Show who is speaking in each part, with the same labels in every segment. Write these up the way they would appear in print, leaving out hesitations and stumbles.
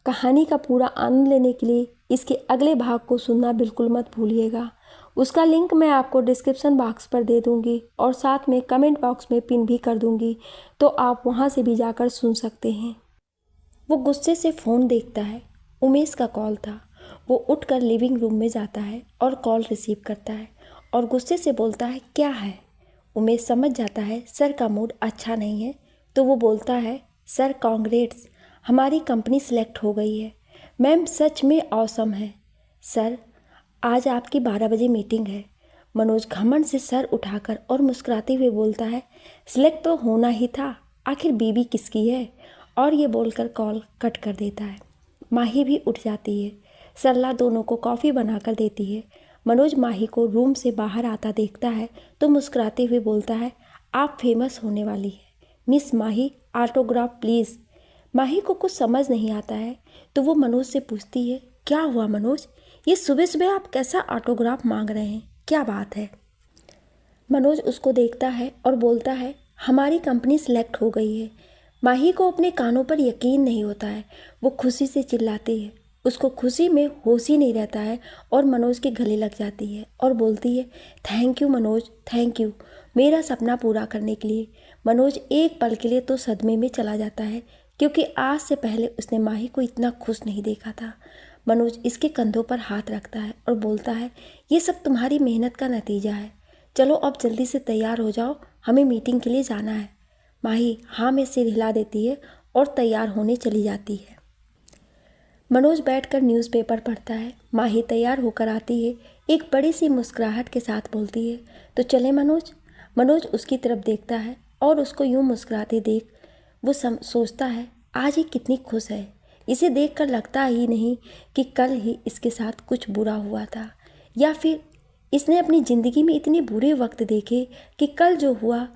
Speaker 1: कहानी का पूरा आनंद लेने के लिए इसके अगले भाग को सुनना बिल्कुल मत भूलिएगा। उसका लिंक मैं आपको डिस्क्रिप्शन बॉक्स पर दे दूंगी और साथ में कमेंट बॉक्स में पिन भी कर दूंगी, तो आप वहां से भी जाकर सुन सकते हैं। वो गुस्से से फ़ोन देखता है। उमेश का कॉल था। वो उठकर लिविंग रूम में जाता है और कॉल रिसीव करता है और गुस्से से बोलता है, क्या है? उमेश समझ जाता है सर का मूड अच्छा नहीं है, तो वो बोलता है, सर कांग्रेट्स, हमारी कंपनी सिलेक्ट हो गई है। मैम सच में ऑसम है। सर आज आपकी 12 बजे मीटिंग है। मनोज घमंड से सर उठाकर और मुस्कुराते हुए बोलता है, सिलेक्ट तो होना ही था, आखिर बीबी किसकी है? और ये बोलकर कॉल कट कर देता है। माही भी उठ जाती है। सरला दोनों को कॉफ़ी बनाकर देती है। मनोज माही को रूम से बाहर आता देखता है तो मुस्कुराते हुए बोलता है, आप फेमस होने वाली है। Miss Mahi, autograph please. Mahi को कुछ समझ नहीं आता है तो वो मनोज से पूछती है, क्या हुआ मनोज, ये सुबह सुबह आप कैसा ऑटोग्राफ मांग रहे हैं, क्या बात है? मनोज उसको देखता है और बोलता है, हमारी कंपनी सिलेक्ट हो गई है। माही को अपने कानों पर यकीन नहीं होता है। वो खुशी से चिल्लाती है। उसको खुशी में होश ही नहीं रहता है और मनोज के गले लग जाती है और बोलती है, thank you Manoj, thank you मेरा सपना पूरा करने के लिए। मनोज एक पल के लिए तो सदमे में चला जाता है, क्योंकि आज से पहले उसने माही को इतना खुश नहीं देखा था। मनोज इसके कंधों पर हाथ रखता है और बोलता है, ये सब तुम्हारी मेहनत का नतीजा है। चलो अब जल्दी से तैयार हो जाओ, हमें मीटिंग के लिए जाना है। माही हाँ में सिर हिला देती है और तैयार होने चली जाती है। मनोज बैठकर न्यूज़पेपर पढ़ता है। माही तैयार होकर आती है, एक बड़ी सी मुस्कुराहट के साथ बोलती है, तो चले मनोज। मनोज उसकी तरफ देखता है और उसको यूं मुस्कुराते देख वो सोचता है, आज ये कितनी खुश है। इसे देखकर लगता ही नहीं कि कल ही इसके साथ कुछ बुरा हुआ था, या फिर इसने अपनी ज़िंदगी में इतने बुरे वक्त देखे कि कल जो हुआ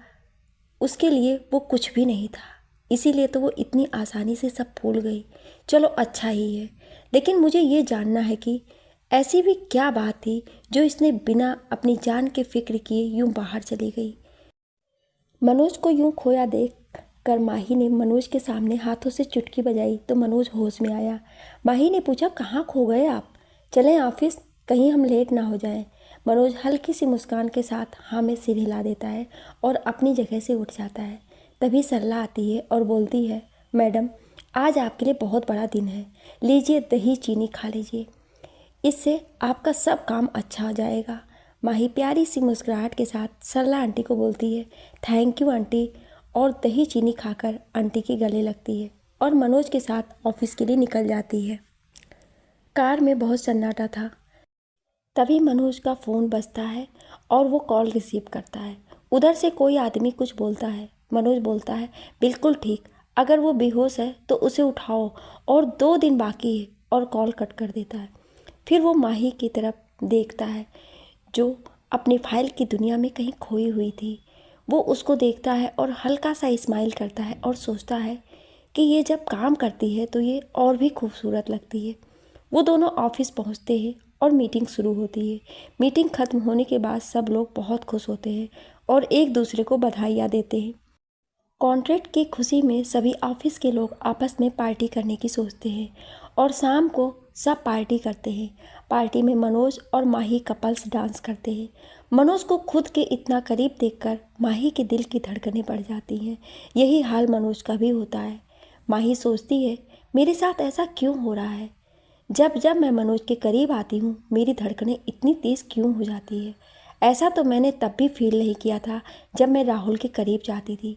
Speaker 1: उसके लिए वो कुछ भी नहीं था। इसीलिए तो वो इतनी आसानी से सब भूल गई। चलो अच्छा ही है, लेकिन मुझे ये जानना है कि ऐसी भी क्या बात थी जो इसने बिना अपनी जान के फिक्र किए यूं बाहर चली गई। मनोज को यूं खोया देख कर माही ने मनोज के सामने हाथों से चुटकी बजाई तो मनोज होश में आया। माही ने पूछा, कहाँ खो गए आप? चलें ऑफिस, कहीं हम लेट ना हो जाएं। मनोज हल्की सी मुस्कान के साथ हाँ में सिर हिला देता है और अपनी जगह से उठ जाता है। तभी सरला आती है और बोलती है, मैडम आज आपके लिए बहुत बड़ा दिन है, लीजिए दही चीनी खा लीजिए, इससे आपका सब काम अच्छा हो जाएगा। माही प्यारी सी मुस्कुराहट के साथ सरला आंटी को बोलती है, थैंक यू आंटी, और दही चीनी खाकर आंटी के गले लगती है और मनोज के साथ ऑफिस के लिए निकल जाती है। कार में बहुत सन्नाटा था। तभी मनोज का फ़ोन बजता है और वो कॉल रिसीव करता है। उधर से कोई आदमी कुछ बोलता है। मनोज बोलता है, बिल्कुल ठीक, अगर वो बेहोश है तो उसे उठाओ और 2 दिन बाकी है, और कॉल कट कर देता है। फिर वो माही की तरफ देखता है जो अपनी फाइल की दुनिया में कहीं खोई हुई थी। वो उसको देखता है और हल्का सा स्माइल करता है और सोचता है कि ये जब काम करती है तो ये और भी खूबसूरत लगती है। वो दोनों ऑफिस पहुंचते हैं और मीटिंग शुरू होती है। मीटिंग खत्म होने के बाद सब लोग बहुत खुश होते हैं और एक दूसरे को बधाइयाँ देते हैं। कॉन्ट्रैक्ट की खुशी में सभी ऑफिस के लोग आपस में पार्टी करने की सोचते हैं और शाम को सब पार्टी करते हैं। पार्टी में मनोज और माही कपल्स डांस करते हैं। मनोज को खुद के इतना करीब देखकर माही के दिल की धड़कनें बढ़ जाती हैं। यही हाल मनोज का भी होता है। माही सोचती है, मेरे साथ ऐसा क्यों हो रहा है? जब जब मैं मनोज के करीब आती हूँ मेरी धड़कनें इतनी तेज़ क्यों हो जाती है? ऐसा तो मैंने तब भी फील नहीं किया था जब मैं राहुल के करीब जाती थी।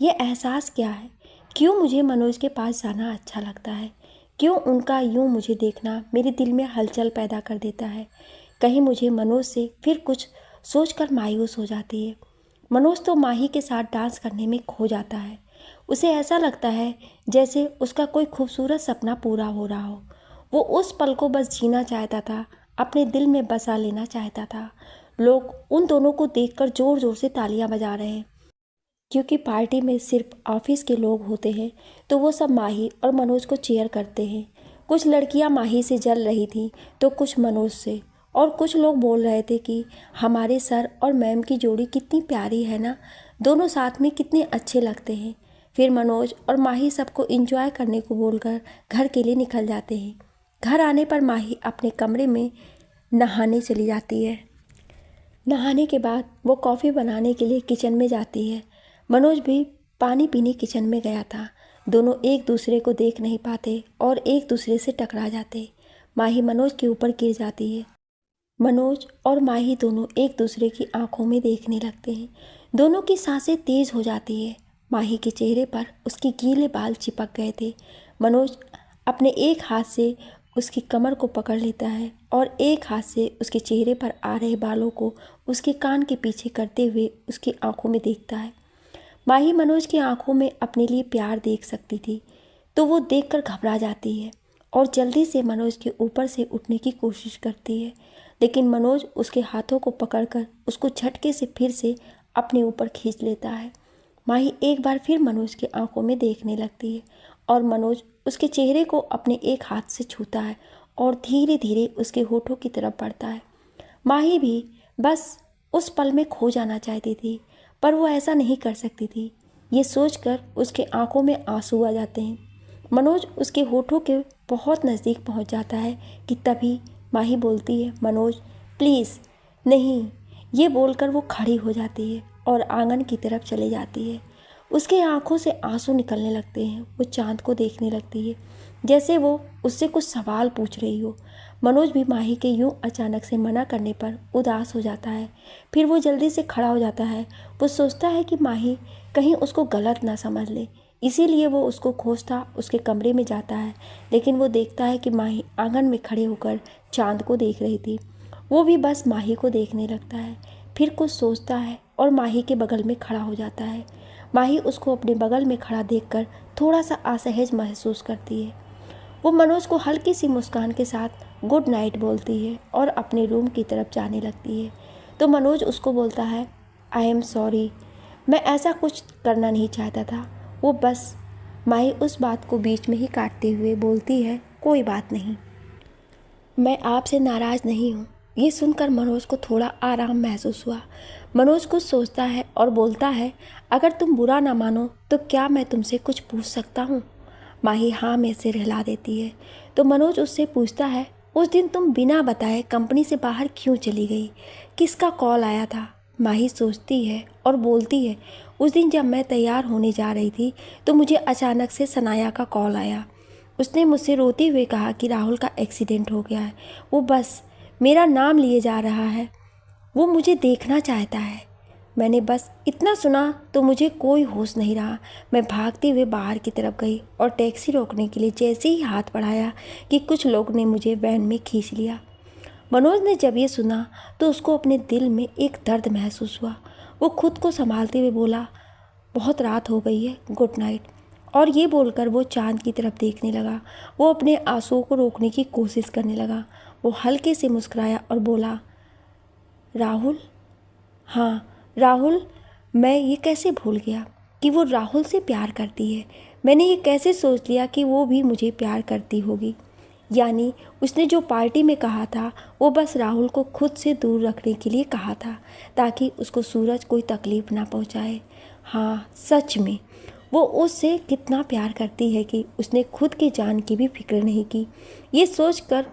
Speaker 1: ये एहसास क्या है? क्यों मुझे मनोज के पास जाना अच्छा लगता है? क्यों उनका यूं मुझे देखना मेरे दिल में हलचल पैदा कर देता है? कहीं मुझे मनोज से फिर कुछ सोचकर मायूस हो जाती है। मनोज तो माही के साथ डांस करने में खो जाता है। उसे ऐसा लगता है जैसे उसका कोई खूबसूरत सपना पूरा हो रहा हो। वो उस पल को बस जीना चाहता था, अपने दिल में बसा लेना चाहता था। लोग उन दोनों को देखकर ज़ोर ज़ोर से तालियां बजा रहे हैं। क्योंकि पार्टी में सिर्फ ऑफिस के लोग होते हैं तो वो सब माही और मनोज को चीयर करते हैं। कुछ लड़कियां माही से जल रही थीं तो कुछ मनोज से, और कुछ लोग बोल रहे थे कि हमारे सर और मैम की जोड़ी कितनी प्यारी है ना, दोनों साथ में कितने अच्छे लगते हैं। फिर मनोज और माही सबको एंजॉय करने को बोलकर घर के लिए निकल जाते हैं। घर आने पर माही अपने कमरे में नहाने चली जाती है। नहाने के बाद वो कॉफ़ी बनाने के लिए किचन में जाती है। मनोज भी पानी पीने किचन में गया था। दोनों एक दूसरे को देख नहीं पाते और एक दूसरे से टकरा जाते। माही मनोज के ऊपर गिर जाती है। मनोज और माही दोनों एक दूसरे की आंखों में देखने लगते हैं। दोनों की सांसें तेज हो जाती है। माही के चेहरे पर उसके गीले बाल चिपक गए थे। मनोज अपने एक हाथ से उसकी कमर को पकड़ लेता है और एक हाथ से उसके चेहरे पर आ रहे बालों को उसके कान के पीछे करते हुए उसकी आंखों में देखता है। माही मनोज की आंखों में अपने लिए प्यार देख सकती थी, तो वो देखकर घबरा जाती है और जल्दी से मनोज के ऊपर से उठने की कोशिश करती है, लेकिन मनोज उसके हाथों को पकड़कर उसको झटके से फिर से अपने ऊपर खींच लेता है। माही एक बार फिर मनोज की आंखों में देखने लगती है और मनोज उसके चेहरे को अपने एक हाथ से छूता है और धीरे धीरे उसके होठों की तरफ बढ़ता है। माही भी बस उस पल में खो जाना चाहती थी, पर वो ऐसा नहीं कर सकती थी। ये सोचकर उसके आंखों में आंसू आ जाते हैं। मनोज उसके होठों के बहुत नज़दीक पहुंच जाता है कि तभी माही बोलती है, मनोज प्लीज़ नहीं। ये बोलकर वो खड़ी हो जाती है और आंगन की तरफ चली जाती है। उसके आंखों से आंसू निकलने लगते हैं। वो चांद को देखने लगती है, जैसे वो उससे कुछ सवाल पूछ रही हो। मनोज भी माही के यूं अचानक से मना करने पर उदास हो जाता है। फिर वो जल्दी से खड़ा हो जाता है। वो सोचता है कि माही कहीं उसको गलत ना समझ ले, इसीलिए वो उसको खोजता उसके कमरे में जाता है, लेकिन वो देखता है कि माही आंगन में खड़े होकर चांद को देख रही थी। वो भी बस माही को देखने लगता है, फिर कुछ सोचता है और माही के बगल में खड़ा हो जाता है। माही उसको अपने बगल में खड़ा देखकर थोड़ा सा असहज महसूस करती है। वो मनोज को हल्की सी मुस्कान के साथ गुड नाइट बोलती है और अपने रूम की तरफ जाने लगती है। तो मनोज उसको बोलता है, आई एम सॉरी, मैं ऐसा कुछ करना नहीं चाहता था। वो बस माही उस बात को बीच में ही काटते हुए बोलती है, कोई बात नहीं, मैं आपसे नाराज़ नहीं हूँ। ये सुनकर मनोज को थोड़ा आराम महसूस हुआ। मनोज कुछ सोचता है और बोलता है, अगर तुम बुरा ना मानो तो क्या मैं तुमसे कुछ पूछ सकता हूँ? माही हाँ में सिर हिला देती है। तो मनोज उससे पूछता है, उस दिन तुम बिना बताए कंपनी से बाहर क्यों चली गई? किसका कॉल आया था? माही सोचती है और बोलती है, उस दिन जब मैं तैयार होने जा रही थी तो मुझे अचानक से सनाया का कॉल आया। उसने मुझसे रोते हुए कहा कि राहुल का एक्सीडेंट हो गया है। वो बस मेरा नाम लिए जा रहा है, वो मुझे देखना चाहता है। मैंने बस इतना सुना तो मुझे कोई होश नहीं रहा। मैं भागते हुए बाहर की तरफ गई और टैक्सी रोकने के लिए जैसे ही हाथ बढ़ाया कि कुछ लोग ने मुझे वैन में खींच लिया। मनोज ने जब ये सुना तो उसको अपने दिल में एक दर्द महसूस हुआ। वो खुद को संभालते हुए बोला, बहुत रात हो गई है, गुड नाइट। और ये बोलकर वो चांद की तरफ देखने लगा। वो अपने आंसुओं को रोकने की कोशिश करने लगा। वो हल्के से मुस्कुराया और बोला, राहुल? हाँ राहुल। मैं ये कैसे भूल गया कि वो राहुल से प्यार करती है। मैंने ये कैसे सोच लिया कि वो भी मुझे प्यार करती होगी। यानी उसने जो पार्टी में कहा था वो बस राहुल को खुद से दूर रखने के लिए कहा था, ताकि उसको सूरज कोई तकलीफ़ ना पहुंचाए। हाँ सच में वो उससे कितना प्यार करती है कि उसने खुद की जान की भी फिक्र नहीं की। ये सोचकर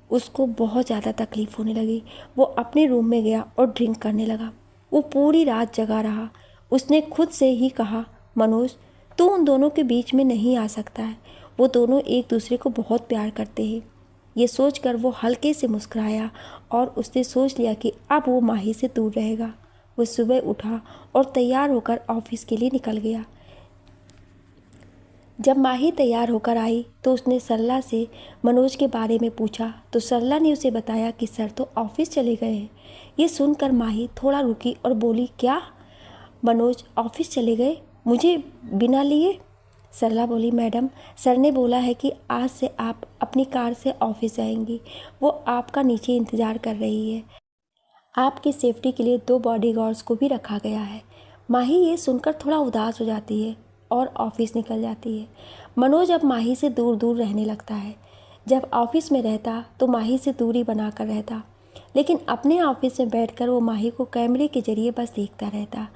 Speaker 1: उसको बहुत ज़्यादा तकलीफ़ होने लगी। वो अपने रूम में गया और ड्रिंक करने लगा। वो पूरी रात जगा रहा। उसने खुद से ही कहा, मनोज तू उन दोनों के बीच में नहीं आ सकता है, वो दोनों एक दूसरे को बहुत प्यार करते हैं। ये सोचकर वो हल्के से मुस्कुराया और उसने सोच लिया कि अब वो माही से दूर रहेगा। वो सुबह उठा और तैयार होकर ऑफिस के लिए निकल गया। जब माही तैयार होकर आई तो उसने सरला से मनोज के बारे में पूछा, तो सरला ने उसे बताया कि सर तो ऑफिस चले गए हैं। ये सुनकर माही थोड़ा रुकी और बोली, क्या मनोज ऑफिस चले गए, मुझे बिना लिए? सरला बोली, मैडम सर ने बोला है कि आज से आप अपनी कार से ऑफिस जाएंगी। वो आपका नीचे इंतज़ार कर रही है। आपकी सेफ्टी के लिए 2 बॉडीगार्ड्स को भी रखा गया है। माही ये सुनकर थोड़ा उदास हो जाती है और ऑफिस निकल जाती है। मनोज अब माही से दूर दूर रहने लगता है। जब ऑफिस में रहता तो माही से दूरी बनाकर रहता, लेकिन अपने ऑफिस में बैठकर वो माही को कैमरे के जरिए बस देखता रहता।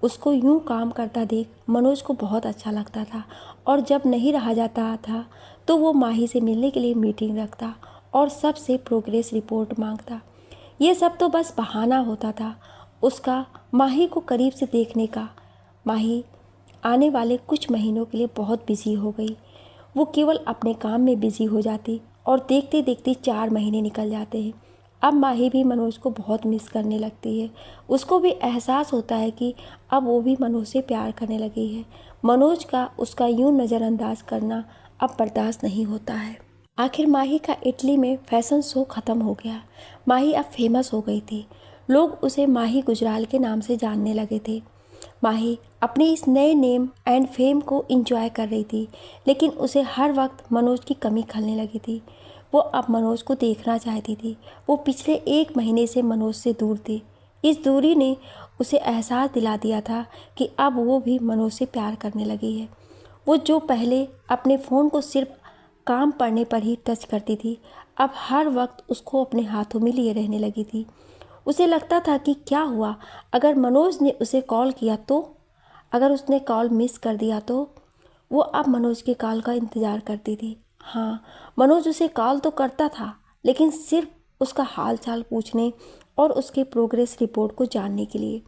Speaker 1: उसको यूं काम करता देख मनोज को बहुत अच्छा लगता था और जब नहीं रहा जाता था तो वो माही से मिलने के लिए मीटिंग रखता और सबसे प्रोग्रेस रिपोर्ट मांगता। ये सब तो बस बहाना होता था उसका माही को करीब से देखने का। माही आने वाले कुछ महीनों के लिए बहुत बिजी हो गई। वो केवल अपने काम में बिजी हो जाती और देखते देखते 4 महीने निकल जाते हैं। अब माही भी मनोज को बहुत मिस करने लगती है। उसको भी एहसास होता है कि अब वो भी मनोज से प्यार करने लगी है। मनोज का उसका यूं नज़रअंदाज करना अब बर्दाश्त नहीं होता है। आखिर माही का इटली में फैशन शो ख़त्म हो गया। माही अब फेमस हो गई थी। लोग उसे माही गुजराल के नाम से जानने लगे थे। माही अपने इस नए नेम एंड फेम को एंजॉय कर रही थी, लेकिन उसे हर वक्त मनोज की कमी खलने लगी थी। वो अब मनोज को देखना चाहती थी। वो पिछले 1 महीने से मनोज से दूर थी। इस दूरी ने उसे एहसास दिला दिया था कि अब वो भी मनोज से प्यार करने लगी है। वो जो पहले अपने फ़ोन को सिर्फ काम पड़ने पर ही टच करती थी, अब हर वक्त उसको अपने हाथों में लिए रहने लगी थी। उसे लगता था कि क्या हुआ अगर मनोज ने उसे कॉल किया तो, अगर उसने कॉल मिस कर दिया तो। वो अब मनोज के कॉल का इंतज़ार करती थी। हाँ, मनोज उसे कॉल तो करता था, लेकिन सिर्फ उसका हाल चाल पूछने और उसके प्रोग्रेस रिपोर्ट को जानने के लिए।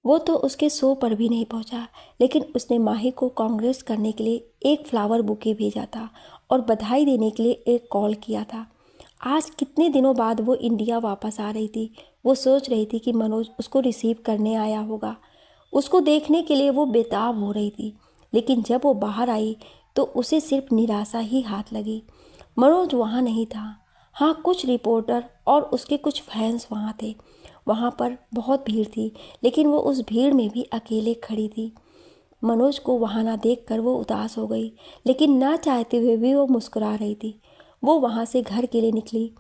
Speaker 1: वो तो उसके शो पर भी नहीं पहुंचा, लेकिन उसने माही को कांग्रेस करने के लिए एक फ्लावर बुके भेजा था और बधाई देने के लिए एक कॉल किया था। आज कितने दिनों बाद वो इंडिया वापस आ रही थी। वो सोच रही थी कि मनोज उसको रिसीव करने आया होगा। उसको देखने के लिए वो बेताब हो रही थी, लेकिन जब वो बाहर आई तो उसे सिर्फ निराशा ही हाथ लगी। मनोज वहाँ नहीं था। हाँ, कुछ रिपोर्टर और उसके कुछ फैंस वहाँ थे। वहाँ पर बहुत भीड़ थी, लेकिन वो उस भीड़ में भी अकेले खड़ी थी। मनोज को वहाँ ना देखकर वो उदास हो गई, लेकिन ना चाहते हुए भी वो मुस्कुरा रही थी। वो वहाँ से घर के लिए निकली।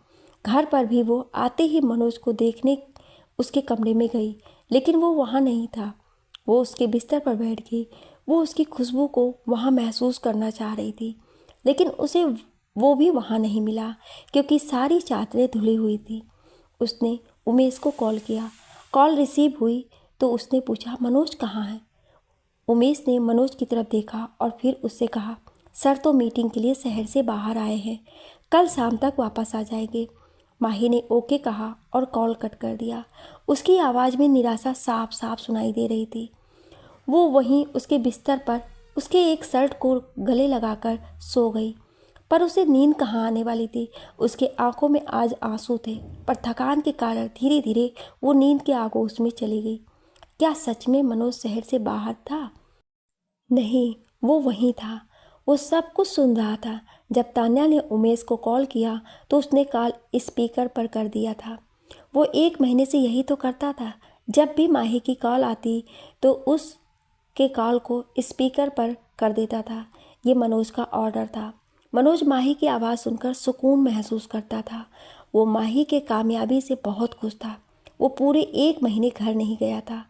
Speaker 1: घर पर भी वो आते ही मनोज को देखने उसके कमरे में गई, लेकिन वो वहाँ नहीं था। वो उसके बिस्तर पर बैठ गई। वो उसकी खुशबू को वहाँ महसूस करना चाह रही थी, लेकिन उसे वो भी वहाँ नहीं मिला, क्योंकि सारी चादरें धुली हुई थी। उसने उमेश को कॉल किया। कॉल रिसीव हुई तो उसने पूछा, मनोज कहाँ है? उमेश ने मनोज की तरफ देखा और फिर उससे कहा, सर तो मीटिंग के लिए शहर से बाहर आए हैं, कल शाम तक वापस आ जाएंगे। माही ने ओके कहा और कॉल कट कर दिया। उसकी आवाज़ में निराशा साफ साफ सुनाई दे रही थी। वो वहीं उसके बिस्तर पर उसके एक शर्ट को गले लगाकर सो गई, पर उसे नींद कहाँ आने वाली थी। उसके आंखों में आज आंसू थे, पर थकान के कारण धीरे धीरे वो नींद के आगोश में चली गई। क्या सच में मनोज शहर से बाहर था? नहीं, वो वहीं था। वो सब कुछ सुन रहा था। जब तान्या ने उमेश को कॉल किया तो उसने कॉल स्पीकर पर कर दिया था। वो 1 महीने से यही तो करता था। जब भी माही की कॉल आती तो उसके कॉल को स्पीकर पर कर देता था। ये मनोज का ऑर्डर था। मनोज माही की आवाज़ सुनकर सुकून महसूस करता था। वो माही के कामयाबी से बहुत खुश था। वो पूरे 1 महीने घर नहीं गया था।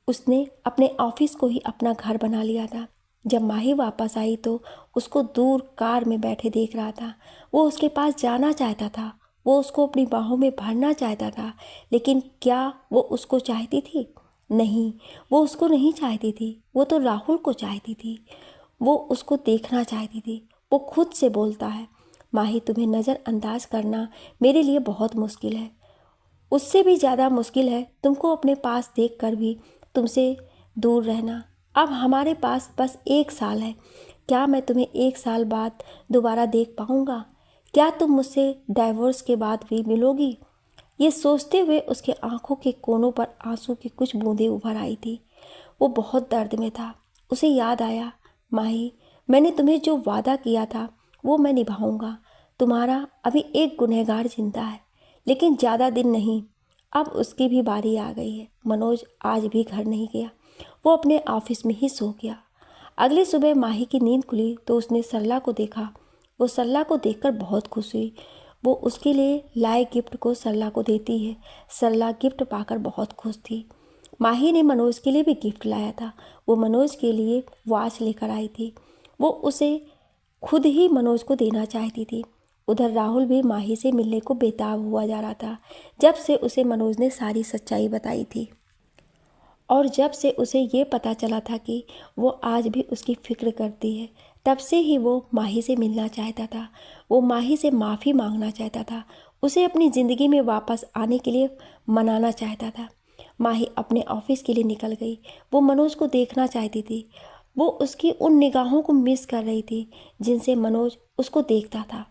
Speaker 1: उसने अपने ऑफिस को ही अपना घर बना लिया था। जब माही वापस आई तो उसको दूर कार में बैठे देख रहा था। वो उसके पास जाना चाहता था। वो उसको अपनी बाहों में भरना चाहता था, लेकिन क्या वो उसको चाहती थी? नहीं, वो उसको नहीं चाहती थी। वो तो राहुल को चाहती थी। वो उसको देखना चाहती थी। वो खुद से बोलता है, माही तुम्हें नज़रअंदाज करना मेरे लिए बहुत मुश्किल है। उससे भी ज़्यादा मुश्किल है तुमको अपने पास देखकर भी तुमसे दूर रहना। अब हमारे पास बस 1 साल है। क्या मैं तुम्हें 1 साल बाद दोबारा देख पाऊँगा? क्या तुम मुझसे डाइवोर्स के बाद भी मिलोगी? ये सोचते हुए उसके आंखों के कोनों पर आंसू की कुछ बूंदें उभर आई थी। वो बहुत दर्द में था। उसे याद आया, माही, मैंने तुम्हें जो वादा किया था वो मैं निभाऊंगा। तुम्हारा अभी एक गुनहगार जिंदा है, लेकिन ज़्यादा दिन नहीं। अब उसकी भी बारी आ गई है। मनोज आज भी घर नहीं गया। वो अपने ऑफिस में ही सो गया। अगली सुबह माही की नींद खुली तो उसने सरला को देखा। वो सरला को देखकर बहुत खुश हुई। वो उसके लिए लाए गिफ्ट को सरला को देती है। सरला गिफ्ट पाकर बहुत खुश थी। माही ने मनोज के लिए भी गिफ्ट लाया था। वो मनोज के लिए वॉच लेकर आई थी। वो उसे खुद ही मनोज को देना चाहती थी। उधर राहुल भी माही से मिलने को बेताब हुआ जा रहा था, जब से उसे मनोज ने सारी सच्चाई बताई थी। और जब से उसे ये पता चला था कि वो आज भी उसकी फिक्र करती है, तब से ही वो माही से मिलना चाहता था। वो माही से माफ़ी मांगना चाहता था, उसे अपनी ज़िंदगी में वापस आने के लिए मनाना चाहता था। माही अपने ऑफिस के लिए निकल गई। वो मनोज को देखना चाहती थी। वो उसकी उन निगाहों को मिस कर रही थी जिनसे मनोज उसको देखता था।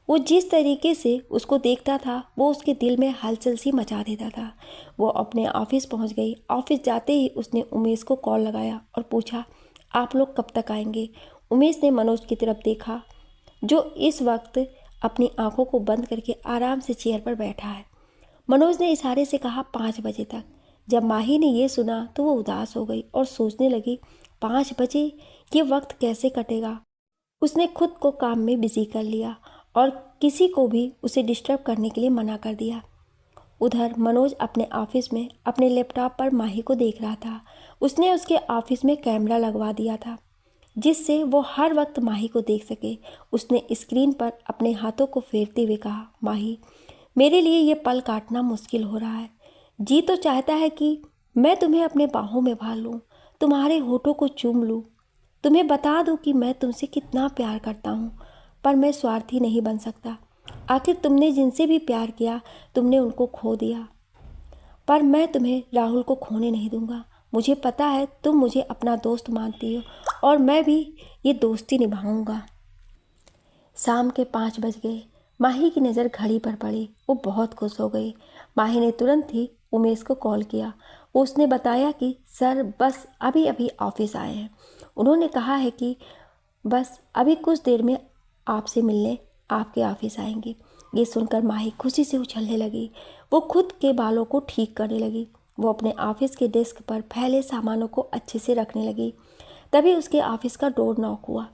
Speaker 1: वो जिस तरीके से उसको देखता था वो उसके दिल में हलचल सी मचा देता था। वो अपने ऑफिस पहुंच गई। ऑफिस जाते ही उसने उमेश को कॉल लगाया और पूछा, आप लोग कब तक आएंगे? उमेश ने मनोज की तरफ देखा, जो इस वक्त अपनी आंखों को बंद करके आराम से चेयर पर बैठा है। मनोज ने इशारे से कहा 5 बजे तक। जब माही ने ये सुना तो वो उदास हो गई और सोचने लगी, 5 बजे ये वक्त कैसे कटेगा। उसने खुद को काम में बिजी कर लिया और किसी को भी उसे डिस्टर्ब करने के लिए मना कर दिया। उधर मनोज अपने ऑफिस में अपने लैपटॉप पर माही को देख रहा था। उसने उसके ऑफिस में कैमरा लगवा दिया था जिससे वो हर वक्त माही को देख सके। उसने स्क्रीन पर अपने हाथों को फेरते हुए कहा, माही, मेरे लिए ये पल काटना मुश्किल हो रहा है। जी तो चाहता है कि मैं तुम्हें अपने बाहों में भर लूँ, तुम्हारे होठों को चूम लूँ, तुम्हें बता दूँ कि मैं तुमसे कितना प्यार करता हूँ, पर मैं स्वार्थी नहीं बन सकता। आखिर तुमने जिनसे भी प्यार किया तुमने उनको खो दिया, पर मैं तुम्हें राहुल को खोने नहीं दूंगा। मुझे पता है तुम मुझे अपना दोस्त मानती हो और मैं भी ये दोस्ती निभाऊंगा। शाम के 5 बज गए। माही की नज़र घड़ी पर पड़ी। वो बहुत खुश हो गई। माही ने तुरंत ही उमेश को कॉल किया। उसने बताया कि सर बस अभी अभी ऑफिस आए हैं। उन्होंने कहा है कि बस अभी कुछ देर में आपसे मिलने आपके ऑफिस आएंगी। ये सुनकर माही खुशी से उछलने लगी। वो खुद के बालों को ठीक करने लगी। वो अपने ऑफिस के डेस्क पर फैले सामानों को अच्छे से रखने लगी। तभी उसके ऑफिस का डोर नॉक हुआ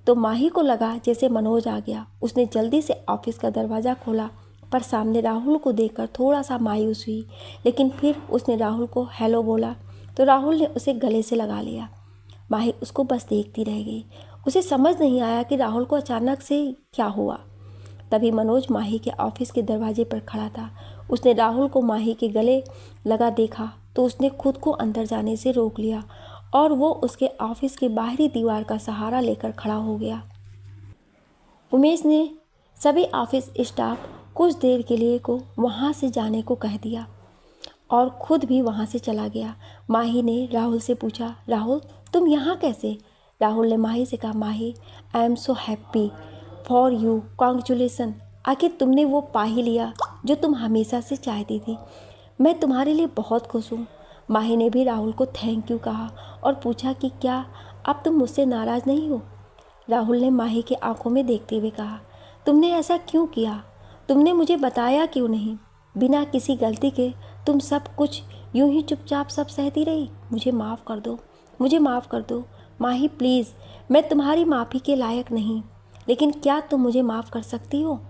Speaker 1: तो माही को लगा जैसे मनोज आ गया। उसने जल्दी से ऑफिस का दरवाज़ा खोला, पर सामने राहुल को देखकर थोड़ा सा मायूस हुई। लेकिन फिर उसने राहुल को हेलो बोला तो राहुल ने उसे गले से लगा लिया। माही उसको बस देखती रह गई। उसे समझ नहीं आया कि राहुल को अचानक से क्या हुआ। तभी मनोज माही के ऑफिस के दरवाजे पर खड़ा था। उसने राहुल को माही के गले लगा देखा तो उसने खुद को अंदर जाने से रोक लिया और वो उसके ऑफिस की बाहरी दीवार का सहारा लेकर खड़ा हो गया। उमेश ने सभी ऑफिस स्टाफ कुछ देर के लिए को वहाँ से जाने को कह दिया और खुद भी वहाँ से चला गया। माही ने राहुल से पूछा, राहुल तुम यहाँ कैसे? राहुल ने माही से कहा, Mahi I am so happy for you, congratulation. आखिर तुमने वो पा ही लिया जो तुम हमेशा से चाहती थी। मैं तुम्हारे लिए बहुत खुश हूँ। माही ने भी राहुल को थैंक यू कहा और पूछा कि क्या अब तुम मुझसे नाराज़ नहीं हो? राहुल ने माही के आंखों में देखते हुए कहा, तुमने ऐसा क्यों किया? तुमने मुझे बताया क्यों नहीं? बिना किसी गलती के तुम सब कुछ यूं ही चुपचाप सब सहती रही। मुझे माफ़ कर दो, मुझे माफ़ कर दो माही, प्लीज़। मैं तुम्हारी माफ़ी के लायक नहीं, लेकिन क्या तुम मुझे माफ़ कर सकती हो?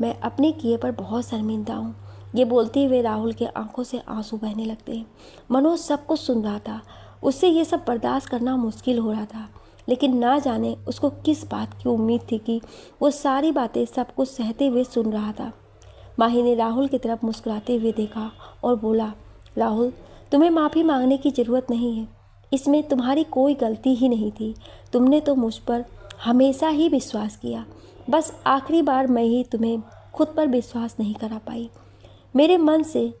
Speaker 1: मैं अपने किए पर बहुत शर्मिंदा हूँ। ये बोलते हुए राहुल के आंखों से आंसू बहने लगते हैं। मनोज सब कुछ सुन रहा था। उससे ये सब बर्दाश्त करना मुश्किल हो रहा था, लेकिन ना जाने उसको किस बात की उम्मीद थी कि वो सारी बातें सब कुछ सहते हुए सुन रहा था। माही ने राहुल की तरफ मुस्कुराते हुए देखा और बोला, राहुल तुम्हें माफ़ी मांगने की ज़रूरत नहीं है। इसमें तुम्हारी कोई गलती ही नहीं थी। तुमने तो मुझ पर हमेशा ही विश्वास किया। बस आखिरी बार मैं ही तुम्हें खुद पर विश्वास नहीं करा पाई। मेरे मन से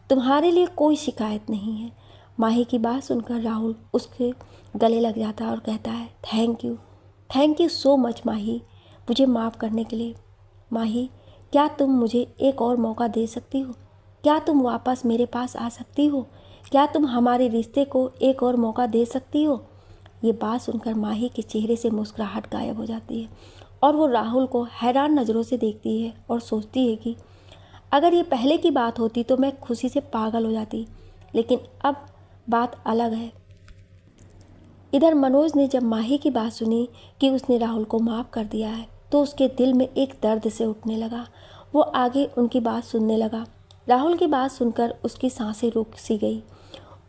Speaker 1: तुम्हारे लिए कोई शिकायत नहीं है। माही की बात सुनकर राहुल उसके गले लग जाता है और कहता है, थैंक यू सो मच माही, मुझे माफ़ करने के लिए। माही, क्या तुम मुझे एक और मौका दे सकती हो? क्या तुम वापस मेरे पास आ सकती हो? क्या तुम हमारे रिश्ते को एक और मौका दे सकती हो? ये बात सुनकर माही के चेहरे से मुस्कुराहट गायब हो जाती है और वो राहुल को हैरान नज़रों से देखती है और सोचती है कि अगर ये पहले की बात होती तो मैं खुशी से पागल हो जाती, लेकिन अब बात अलग है। इधर मनोज ने जब माही की बात सुनी कि उसने राहुल को माफ़ कर दिया है तो उसके दिल में एक दर्द से उठने लगा। वो आगे उनकी बात सुनने लगा। राहुल की बात सुनकर उसकी सांसें रुक सी गई।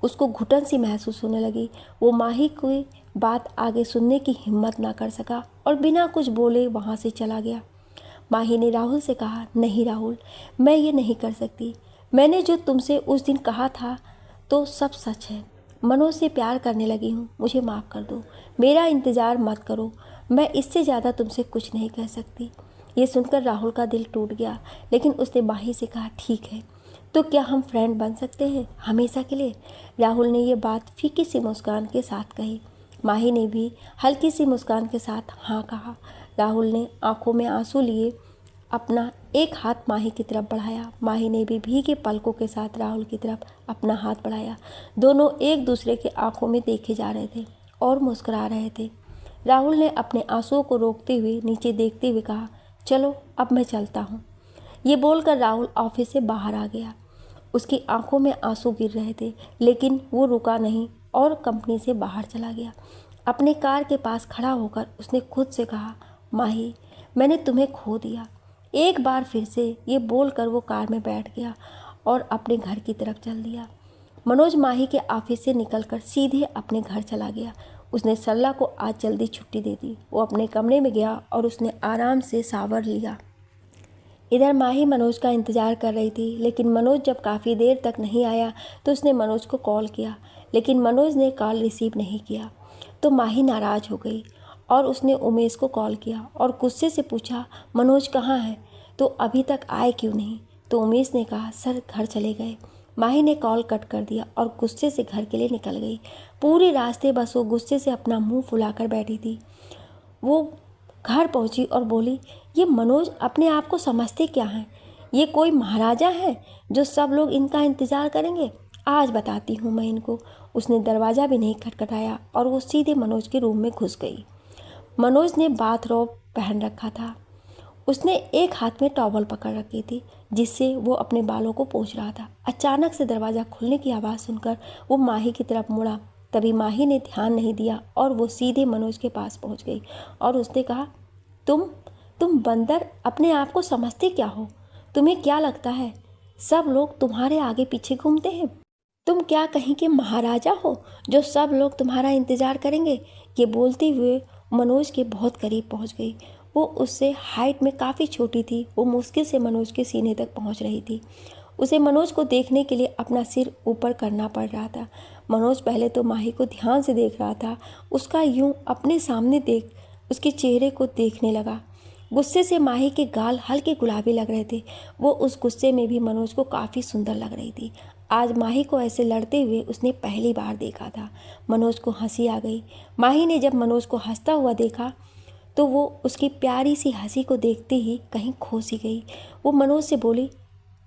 Speaker 1: उसको घुटन सी महसूस होने लगी। वो माही की बात आगे सुनने की हिम्मत ना कर सका और बिना कुछ बोले वहाँ से चला गया। माही ने राहुल से कहा, नहीं राहुल, मैं ये नहीं कर सकती। मैंने जो तुमसे उस दिन कहा था तो सब सच है। मनोज से प्यार करने लगी हूँ, मुझे माफ़ कर दो, मेरा इंतज़ार मत करो, मैं इससे ज़्यादा तुमसे कुछ नहीं कह सकती। ये सुनकर राहुल का दिल टूट गया, लेकिन उसने माही से कहा, ठीक है, तो क्या हम फ्रेंड बन सकते हैं हमेशा के लिए? राहुल ने ये बात फीकी सी मुस्कान के साथ कही। माही ने भी हल्की सी मुस्कान के साथ हाँ कहा। राहुल ने आंखों में आंसू लिए अपना एक हाथ माही की तरफ बढ़ाया। माही ने भी भीगे पलकों के साथ राहुल की तरफ अपना हाथ बढ़ाया। दोनों एक दूसरे के आंखों में देखे जा रहे थे और मुस्कुरा रहे थे। राहुल ने अपने आंसुओं को रोकते हुए नीचे देखते हुए कहा, चलो अब मैं चलता हूँ। ये बोलकर राहुल ऑफिस से बाहर आ गया। उसकी आंखों में आंसू गिर रहे थे, लेकिन वो रुका नहीं और कंपनी से बाहर चला गया। अपने कार के पास खड़ा होकर उसने खुद से कहा, माही, मैंने तुम्हें खो दिया। एक बार फिर से ये बोलकर वो कार में बैठ गया और अपने घर की तरफ चल दिया। मनोज माही के ऑफिस से निकलकर सीधे अपने घर चला गया। उसने सरला को आज जल्दी छुट्टी दे दी। वो अपने कमरे में गया और उसने आराम से शावर लिया। इधर माही मनोज का इंतज़ार कर रही थी, लेकिन मनोज जब काफ़ी देर तक नहीं आया तो उसने मनोज को कॉल किया, लेकिन मनोज ने कॉल रिसीव नहीं किया। तो माही नाराज़ हो गई और उसने उमेश को कॉल किया और गुस्से से पूछा, मनोज कहाँ है, तो अभी तक आए क्यों नहीं? तो उमेश ने कहा, सर घर चले गए। माही ने कॉल कट कर दिया और गुस्से से घर के लिए निकल गई। पूरे रास्ते बस वो गुस्से से अपना मुंह फुलाकर बैठी थी। वो घर पहुंची और बोली, ये मनोज अपने आप को समझते क्या हैं? ये कोई महाराजा है जो सब लोग इनका इंतज़ार करेंगे? आज बताती हूँ मैं इनको। उसने दरवाज़ा भी नहीं खटखटाया और वो सीधे मनोज के रूम में घुस गई। मनोज ने बाथरोब पहन रखा था। उसने एक हाथ में टॉवल पकड़ रखी थी, जिससे वो अपने बालों को पोंछ रहा था। अचानक से दरवाज़ा खुलने की आवाज़ सुनकर वो माही की तरफ मुड़ा। तभी माही ने ध्यान नहीं दिया और वो सीधे मनोज के पास पहुंच गई और उसने कहा, तुम बंदर अपने आप को समझते क्या हो? तुम्हें क्या लगता है सब लोग तुम्हारे आगे पीछे घूमते हैं? तुम क्या कहीं के महाराजा हो जो सब लोग तुम्हारा इंतज़ार करेंगे? ये बोलते हुए मनोज के बहुत करीब पहुंच गई। वो उससे हाइट में काफ़ी छोटी थी। वो मुश्किल से मनोज के सीने तक पहुंच रही थी। उसे मनोज को देखने के लिए अपना सिर ऊपर करना पड़ रहा था। मनोज पहले तो माही को ध्यान से देख रहा था। उसका यूं अपने सामने देख उसके चेहरे को देखने लगा। गुस्से से माही के गाल हल्के गुलाबी लग रहे थे। वो उस गुस्से में भी मनोज को काफ़ी सुंदर लग रही थी। आज माही को ऐसे लड़ते हुए उसने पहली बार देखा था। मनोज को हंसी आ गई। माही ने जब मनोज को हंसता हुआ देखा तो वो उसकी प्यारी सी हंसी को देखते ही कहीं खो सी गई। वो मनोज से बोली,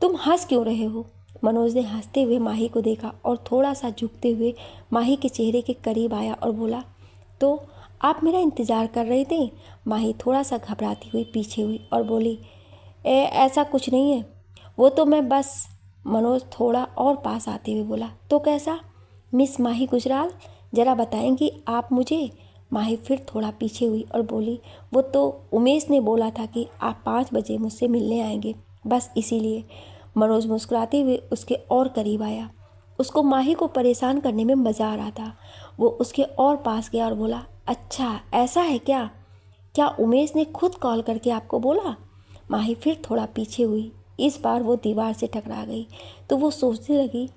Speaker 1: तुम हंस क्यों रहे हो? मनोज ने हंसते हुए माही को देखा और थोड़ा सा झुकते हुए माही के चेहरे के करीब आया और बोला, तो आप मेरा इंतज़ार कर रहे थे? माही थोड़ा सा घबराती हुई पीछे हुई और बोली, ऐसा कुछ नहीं है, वो तो मैं बस। मनोज थोड़ा और पास आते हुए बोला, तो कैसा? मिस माही गुजराल, ज़रा बताएंगी आप मुझे? माही फिर थोड़ा पीछे हुई और बोली, वो तो उमेश ने बोला था कि आप 5 बजे मुझसे मिलने आएंगे, बस इसीलिए। मनोज मुस्कुराते हुए उसके और करीब आया। उसको माही को परेशान करने में मज़ा आ रहा था। वो उसके और पास गया और बोला, अच्छा ऐसा है क्या? क्या उमेश ने खुद कॉल करके आपको बोला? माही फिर थोड़ा पीछे हुई। इस बार वो दीवार से टकरा गई तो वो सोचने लगी,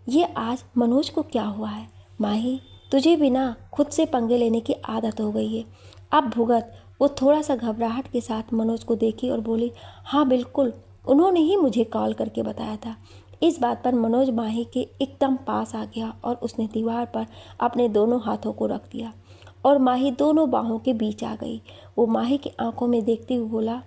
Speaker 1: ये आज मनोज को क्या हुआ है? माही, तुझे भी ना खुद से पंगे लेने की आदत हो गई है, अब भुगत। वो थोड़ा सा घबराहट के साथ मनोज को देखी और बोली, हाँ बिल्कुल, उन्होंने ही मुझे कॉल करके बताया था। इस बात पर मनोज माही के एकदम पास आ गया और उसने दीवार पर अपने दोनों हाथों को रख दिया और माही दोनों बाहों के बीच आ गई। वो माही की आंखों में देखते हुए बोला,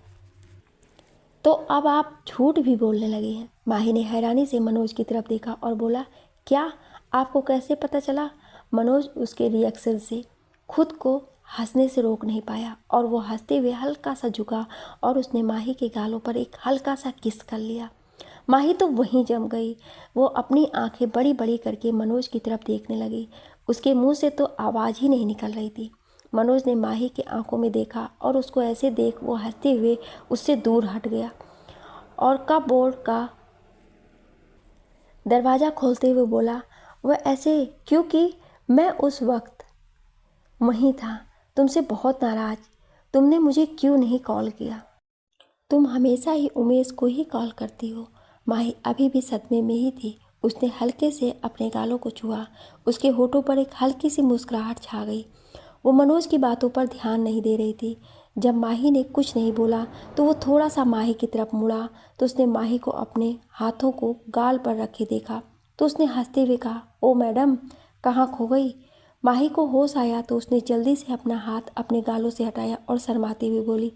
Speaker 1: तो अब आप झूठ भी बोलने लगे हैं? माही ने हैरानी से मनोज की तरफ देखा और बोला, क्या? आपको कैसे पता चला? मनोज उसके रिएक्शन से खुद को हंसने से रोक नहीं पाया और वो हंसते हुए हल्का सा झुका और उसने माही के गालों पर एक हल्का सा किस कर लिया। माही तो वहीं जम गई। वो अपनी आंखें बड़ी बड़ी करके मनोज की तरफ देखने लगी। उसके मुंह से तो आवाज़ ही नहीं निकल रही थी। मनोज ने माही की आंखों में देखा और उसको ऐसे देख वो हंसते हुए उससे दूर हट गया और कपबोर्ड का दरवाज़ा खोलते हुए बोला, वह ऐसे क्योंकि मैं उस वक्त वहीं था, तुमसे बहुत नाराज़। तुमने मुझे क्यों नहीं कॉल किया? तुम हमेशा ही उमेश को ही कॉल करती हो। माही अभी भी सदमे में ही थी। उसने हल्के से अपने गालों को छुआ। उसके होठों पर एक हल्की सी मुस्कुराहट छा गई। वो मनोज की बातों पर ध्यान नहीं दे रही थी। जब माही ने कुछ नहीं बोला तो वो थोड़ा सा माही की तरफ मुड़ा तो उसने माही को अपने हाथों को गाल पर रखे देखा तो उसने हंसते हुए कहा, ओ मैडम, कहाँ खो गई? माही को होश आया तो उसने जल्दी से अपना हाथ अपने गालों से हटाया और शर्माती हुई बोली,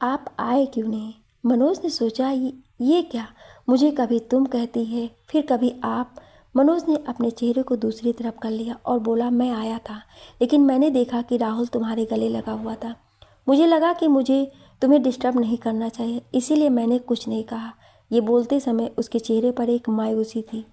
Speaker 1: आप आए क्यों नहीं? मनोज ने सोचा, ये क्या, मुझे कभी तुम कहती है फिर कभी आप। मनोज ने अपने चेहरे को दूसरी तरफ कर लिया और बोला, मैं आया था लेकिन मैंने देखा कि राहुल तुम्हारे गले लगा हुआ था। मुझे लगा कि मुझे तुम्हें डिस्टर्ब नहीं करना चाहिए, इसीलिए मैंने कुछ नहीं कहा। ये बोलते समय उसके चेहरे पर एक मायूसी थी।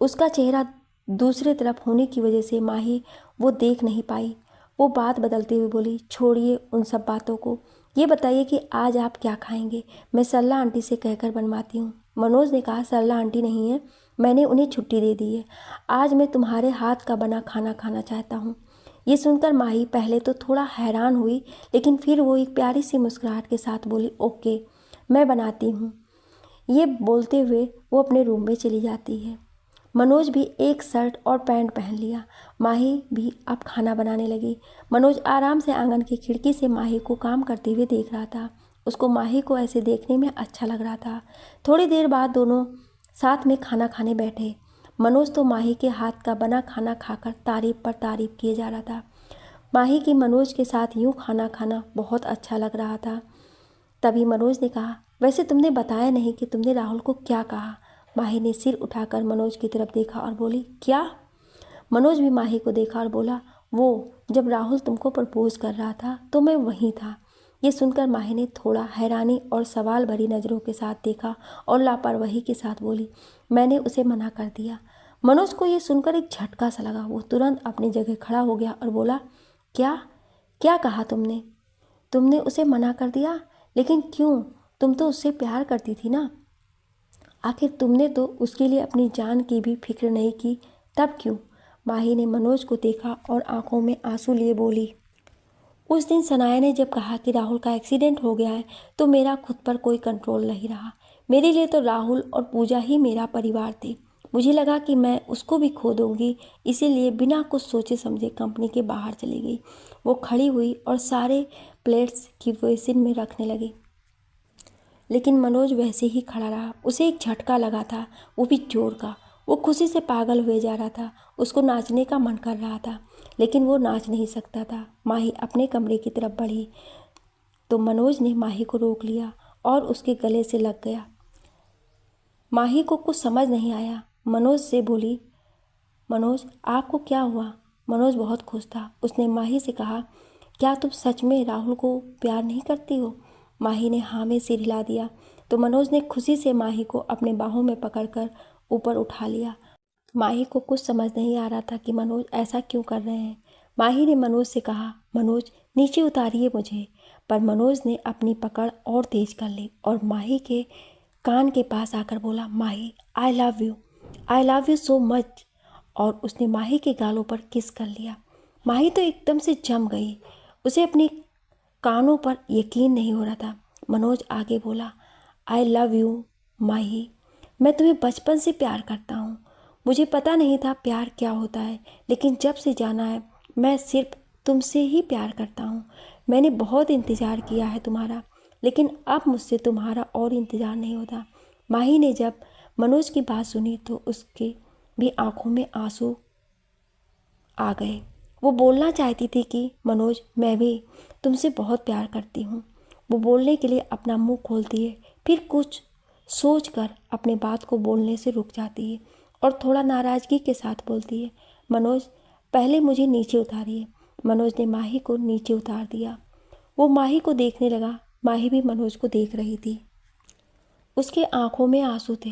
Speaker 1: उसका चेहरा दूसरे तरफ होने की वजह से माही वो देख नहीं पाई। वो बात बदलते हुए बोली, छोड़िए उन सब बातों को, ये बताइए कि आज आप क्या खाएंगे? मैं सरला आंटी से कहकर बनवाती हूँ। मनोज ने कहा, सरला आंटी नहीं है, मैंने उन्हें छुट्टी दे दी है। आज मैं तुम्हारे हाथ का बना खाना खाना चाहता हूँ। ये सुनकर माही पहले तो थोड़ा हैरान हुई, लेकिन फिर वो एक प्यारी सी मुस्कुराहट के साथ बोली, ओके, मैं बनाती हूँ। ये बोलते हुए वो अपने रूम में चली जाती है। मनोज भी एक शर्ट और पैंट पहन लिया। माही भी अब खाना बनाने लगी। मनोज आराम से आंगन की खिड़की से माही को काम करते हुए देख रहा था। उसको माही को ऐसे देखने में अच्छा लग रहा था। थोड़ी देर बाद दोनों साथ में खाना खाने बैठे। मनोज तो माही के हाथ का बना खाना खाकर तारीफ पर तारीफ किए जा रहा था। माही की मनोज के साथ यूं खाना खाना बहुत अच्छा लग रहा था। तभी मनोज ने कहा, वैसे तुमने बताया नहीं कि तुमने राहुल को क्या कहा? माही ने सिर उठाकर मनोज की तरफ देखा और बोली, क्या? मनोज भी माही को देखा और बोला, वो जब राहुल तुमको प्रपोज कर रहा था तो मैं वहीं था। ये सुनकर माही ने थोड़ा हैरानी और सवाल भरी नज़रों के साथ देखा और लापरवाही के साथ बोली, मैंने उसे मना कर दिया। मनोज को ये सुनकर एक झटका सा लगा। वो तुरंत अपनी जगह खड़ा हो गया और बोला, क्या क्या कहा तुमने? तुमने उसे मना कर दिया? लेकिन क्यों? तुम तो उससे प्यार करती थी ना। आखिर तुमने तो उसके लिए अपनी जान की भी फिक्र नहीं की, तब क्यों? माही ने मनोज को देखा और आंखों में आंसू लिए बोली, उस दिन सनाया ने जब कहा कि राहुल का एक्सीडेंट हो गया है तो मेरा खुद पर कोई कंट्रोल नहीं रहा। मेरे लिए तो राहुल और पूजा ही मेरा परिवार थे। मुझे लगा कि मैं उसको भी खो दूंगी, इसीलिए बिना कुछ सोचे समझे कंपनी के बाहर चली गई। वो खड़ी हुई और सारे प्लेट्स की बेसिन में रखने लगी, लेकिन मनोज वैसे ही खड़ा रहा। उसे एक झटका लगा था, वो भी जोर का। वो खुशी से पागल हुए जा रहा था। उसको नाचने का मन कर रहा था, लेकिन वो नाच नहीं सकता था। माही अपने कमरे की तरफ बढ़ी तो मनोज ने माही को रोक लिया और उसके गले से लग गया। माही को कुछ समझ नहीं आया। मनोज से बोली, मनोज, आपको क्या हुआ? मनोज बहुत खुश था। उसने माही से कहा, क्या तुम सच में राहुल को प्यार नहीं करती हो? माही ने हाँ में सिर हिला दिया तो मनोज ने खुशी से माही को अपने बाहों में पकड़कर ऊपर उठा लिया। माही को कुछ समझ नहीं आ रहा था कि मनोज ऐसा क्यों कर रहे हैं। माही ने मनोज से कहा, मनोज, नीचे उतारिए मुझे। पर मनोज ने अपनी पकड़ और तेज कर ली और माही के कान के पास आकर बोला, Mahi, I love you so much. और उसने माही के गालों पर किस कर लिया। माही तो एकदम से जम गई। उसे अपनी कानों पर यकीन नहीं हो रहा था। मनोज आगे बोला, आई लव यू माही, मैं तुम्हें बचपन से प्यार करता हूँ। मुझे पता नहीं था प्यार क्या होता है, लेकिन जब से जाना है मैं सिर्फ तुमसे ही प्यार करता हूँ। मैंने बहुत इंतज़ार किया है तुम्हारा, लेकिन अब मुझसे तुम्हारा और इंतज़ार नहीं होता। माही ने जब मनोज की बात सुनी तो उसके भी आंखों में आंसू आ गए। वो बोलना चाहती थी कि मनोज, मैं भी तुमसे बहुत प्यार करती हूँ। वो बोलने के लिए अपना मुंह खोलती है, फिर कुछ सोचकर अपने बात को बोलने से रुक जाती है और थोड़ा नाराज़गी के साथ बोलती है, मनोज, पहले मुझे नीचे उतारिए। मनोज ने माही को नीचे उतार दिया। वो माही को देखने लगा। माही भी मनोज को देख रही थी। उसके आंखों में आंसू थे।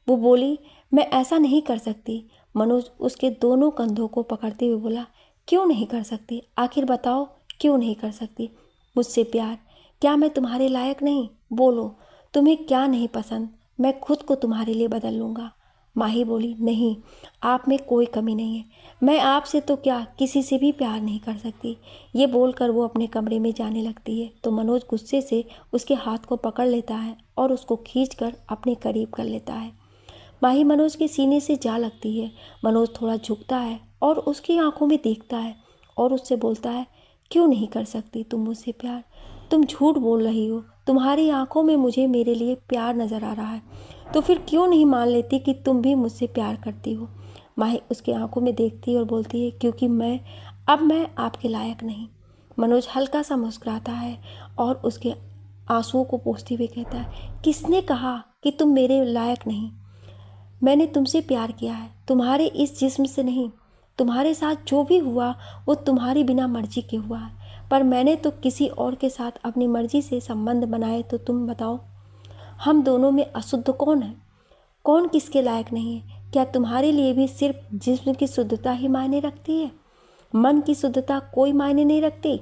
Speaker 1: वो बोली, मैं ऐसा नहीं कर सकती। मनोज उसके दोनों कंधों को पकड़ते हुए बोला, क्यों नहीं कर सकती? आखिर बताओ, क्यों नहीं कर सकती मुझसे प्यार? क्या मैं तुम्हारे लायक नहीं? बोलो, तुम्हें क्या नहीं पसंद? मैं खुद को तुम्हारे लिए बदल लूँगा। माही बोली, नहीं, आप में कोई कमी नहीं है। मैं आपसे तो क्या, किसी से भी प्यार नहीं कर सकती। ये बोलकर वो अपने कमरे में जाने लगती है तो मनोज गुस्से से उसके हाथ को पकड़ लेता है और उसको खींचकर अपने करीब कर लेता है। माही मनोज के सीने से जा लगती है। मनोज थोड़ा झुकता है और उसकी आंखों में देखता है और उससे बोलता है, क्यों नहीं कर सकती तुम मुझसे प्यार? तुम झूठ बोल रही हो, तुम्हारी आंखों में मुझे मेरे लिए प्यार नज़र आ रहा है, तो फिर क्यों नहीं मान लेती कि तुम भी मुझसे प्यार करती हो? माही उसके आंखों में देखती है और बोलती है, क्योंकि मैं आपके लायक नहीं। मनोज हल्का सा मुस्कुराता है और उसके आंसुओं को पोंछते हुए कहता है, किसने कहा कि तुम मेरे लायक नहीं? मैंने तुमसे प्यार किया है, तुम्हारे इस जिस्म से नहीं। तुम्हारे साथ जो भी हुआ वो तुम्हारी बिना मर्जी के हुआ है, पर मैंने तो किसी और के साथ अपनी मर्जी से संबंध बनाए। तो तुम बताओ, हम दोनों में अशुद्ध कौन है? कौन किसके लायक नहीं है? क्या तुम्हारे लिए भी सिर्फ जिस्म की शुद्धता ही मायने रखती है? मन की शुद्धता कोई मायने नहीं रखती?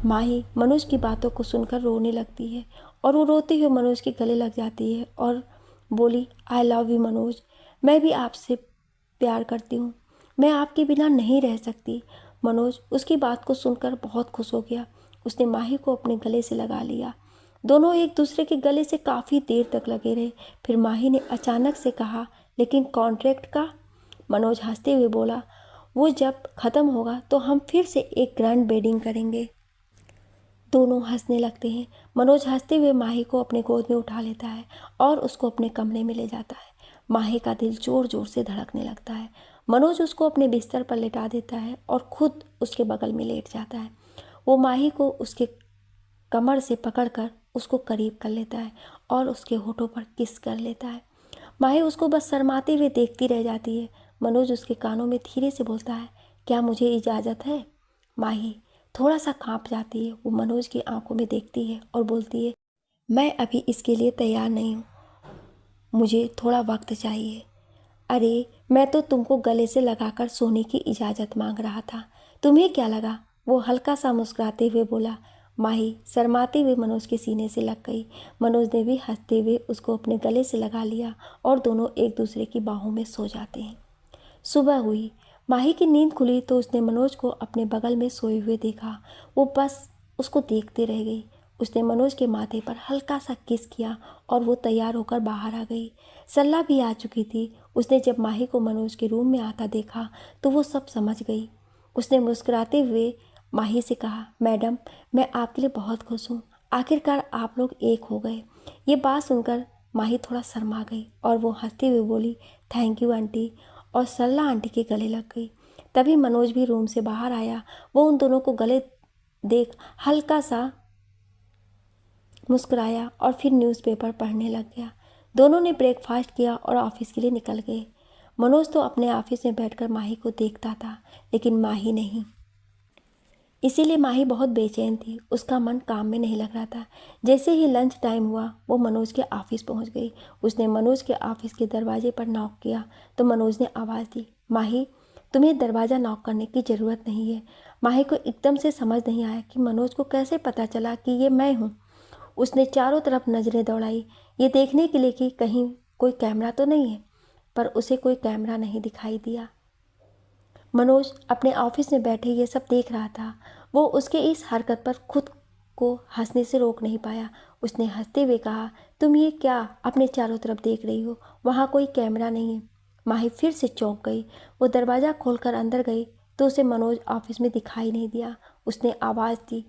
Speaker 1: माही मनोज की बातों को सुनकर रोने लगती है और वो रोते हुए मनोज के गले लग जाती है और बोली, आई लव यू मनोज, मैं भी आपसे प्यार करती हूँ, मैं आपके बिना नहीं रह सकती। मनोज उसकी बात को सुनकर बहुत खुश हो गया। उसने माही को अपने गले से लगा लिया। दोनों एक दूसरे के गले से काफ़ी देर तक लगे रहे। फिर माही ने अचानक से कहा, लेकिन कॉन्ट्रैक्ट का? मनोज हंसते हुए बोला, वो जब ख़त्म होगा तो हम फिर से एक ग्रैंड वेडिंग करेंगे। दोनों हंसने लगते हैं। मनोज हंसते हुए माही को अपने गोद में उठा लेता है और उसको अपने कमरे में ले जाता है। माही का दिल जोर जोर से धड़कने लगता है। मनोज उसको अपने बिस्तर पर लेटा देता है और खुद उसके बगल में लेट जाता है। वो माही को उसके कमर से पकड़कर उसको करीब कर लेता है और उसके होठों पर किस कर लेता है। माही उसको बस शर्माते हुए देखती रह जाती है। मनोज उसके कानों में धीरे से बोलता है, क्या मुझे इजाज़त है? माही थोड़ा सा कांप जाती है। वो मनोज की आंखों में देखती है और बोलती है, मैं अभी इसके लिए तैयार नहीं हूँ, मुझे थोड़ा वक्त चाहिए। अरे मैं तो तुमको गले से लगाकर सोने की इजाज़त मांग रहा था, तुम्हें क्या लगा? वो हल्का सा मुस्कुराते हुए बोला। माही शर्माते हुए मनोज के सीने से लग गई। मनोज ने भी हंसते हुए उसको अपने गले से लगा लिया और दोनों एक दूसरे की बाहों में सो जाते हैं। सुबह हुई। माही की नींद खुली तो उसने मनोज को अपने बगल में सोए हुए देखा। वो बस उसको देखते रह गई। उसने मनोज के माथे पर हल्का सा किस किया और वो तैयार होकर बाहर आ गई। सल्ला भी आ चुकी थी। उसने जब माही को मनोज के रूम में आता देखा तो वो सब समझ गई। उसने मुस्कुराते हुए माही से कहा, मैडम मैं आपके लिए बहुत खुश हूँ, आखिरकार आप लोग एक हो गए। ये बात सुनकर माही थोड़ा शर्मा गई और वो हंसते हुए बोली, थैंक यू आंटी, और सरला आंटी के गले लग गई। तभी मनोज भी रूम से बाहर आया। वो उन दोनों को गले देख हल्का सा मुस्कुराया और फिर न्यूज़पेपर पढ़ने लग गया। दोनों ने ब्रेकफास्ट किया और ऑफिस के लिए निकल गए। मनोज तो अपने ऑफिस में बैठकर माही को देखता था, लेकिन माही नहीं। इसीलिए माही बहुत बेचैन थी। उसका मन काम में नहीं लग रहा था। जैसे ही लंच टाइम हुआ वो मनोज के ऑफिस पहुंच गई। उसने मनोज के ऑफिस के दरवाजे पर नॉक किया तो मनोज ने आवाज़ दी, माही तुम्हें दरवाज़ा नॉक करने की ज़रूरत नहीं है। माही को एकदम से समझ नहीं आया कि मनोज को कैसे पता चला कि ये मैं हूँ। उसने चारों तरफ नज़रें दौड़ाई, ये देखने के लिए कि कहीं कोई कैमरा तो नहीं है, पर उसे कोई कैमरा नहीं दिखाई दिया। मनोज अपने ऑफिस में बैठे ये सब देख रहा था। वो उसके इस हरकत पर खुद को हंसने से रोक नहीं पाया। उसने हंसते हुए कहा, तुम ये क्या अपने चारों तरफ देख रही हो? वहाँ कोई कैमरा नहीं है। माही फिर से चौंक गई। वो दरवाज़ा खोलकर अंदर गई तो उसे मनोज ऑफिस में दिखाई नहीं दिया। उसने आवाज़ दी,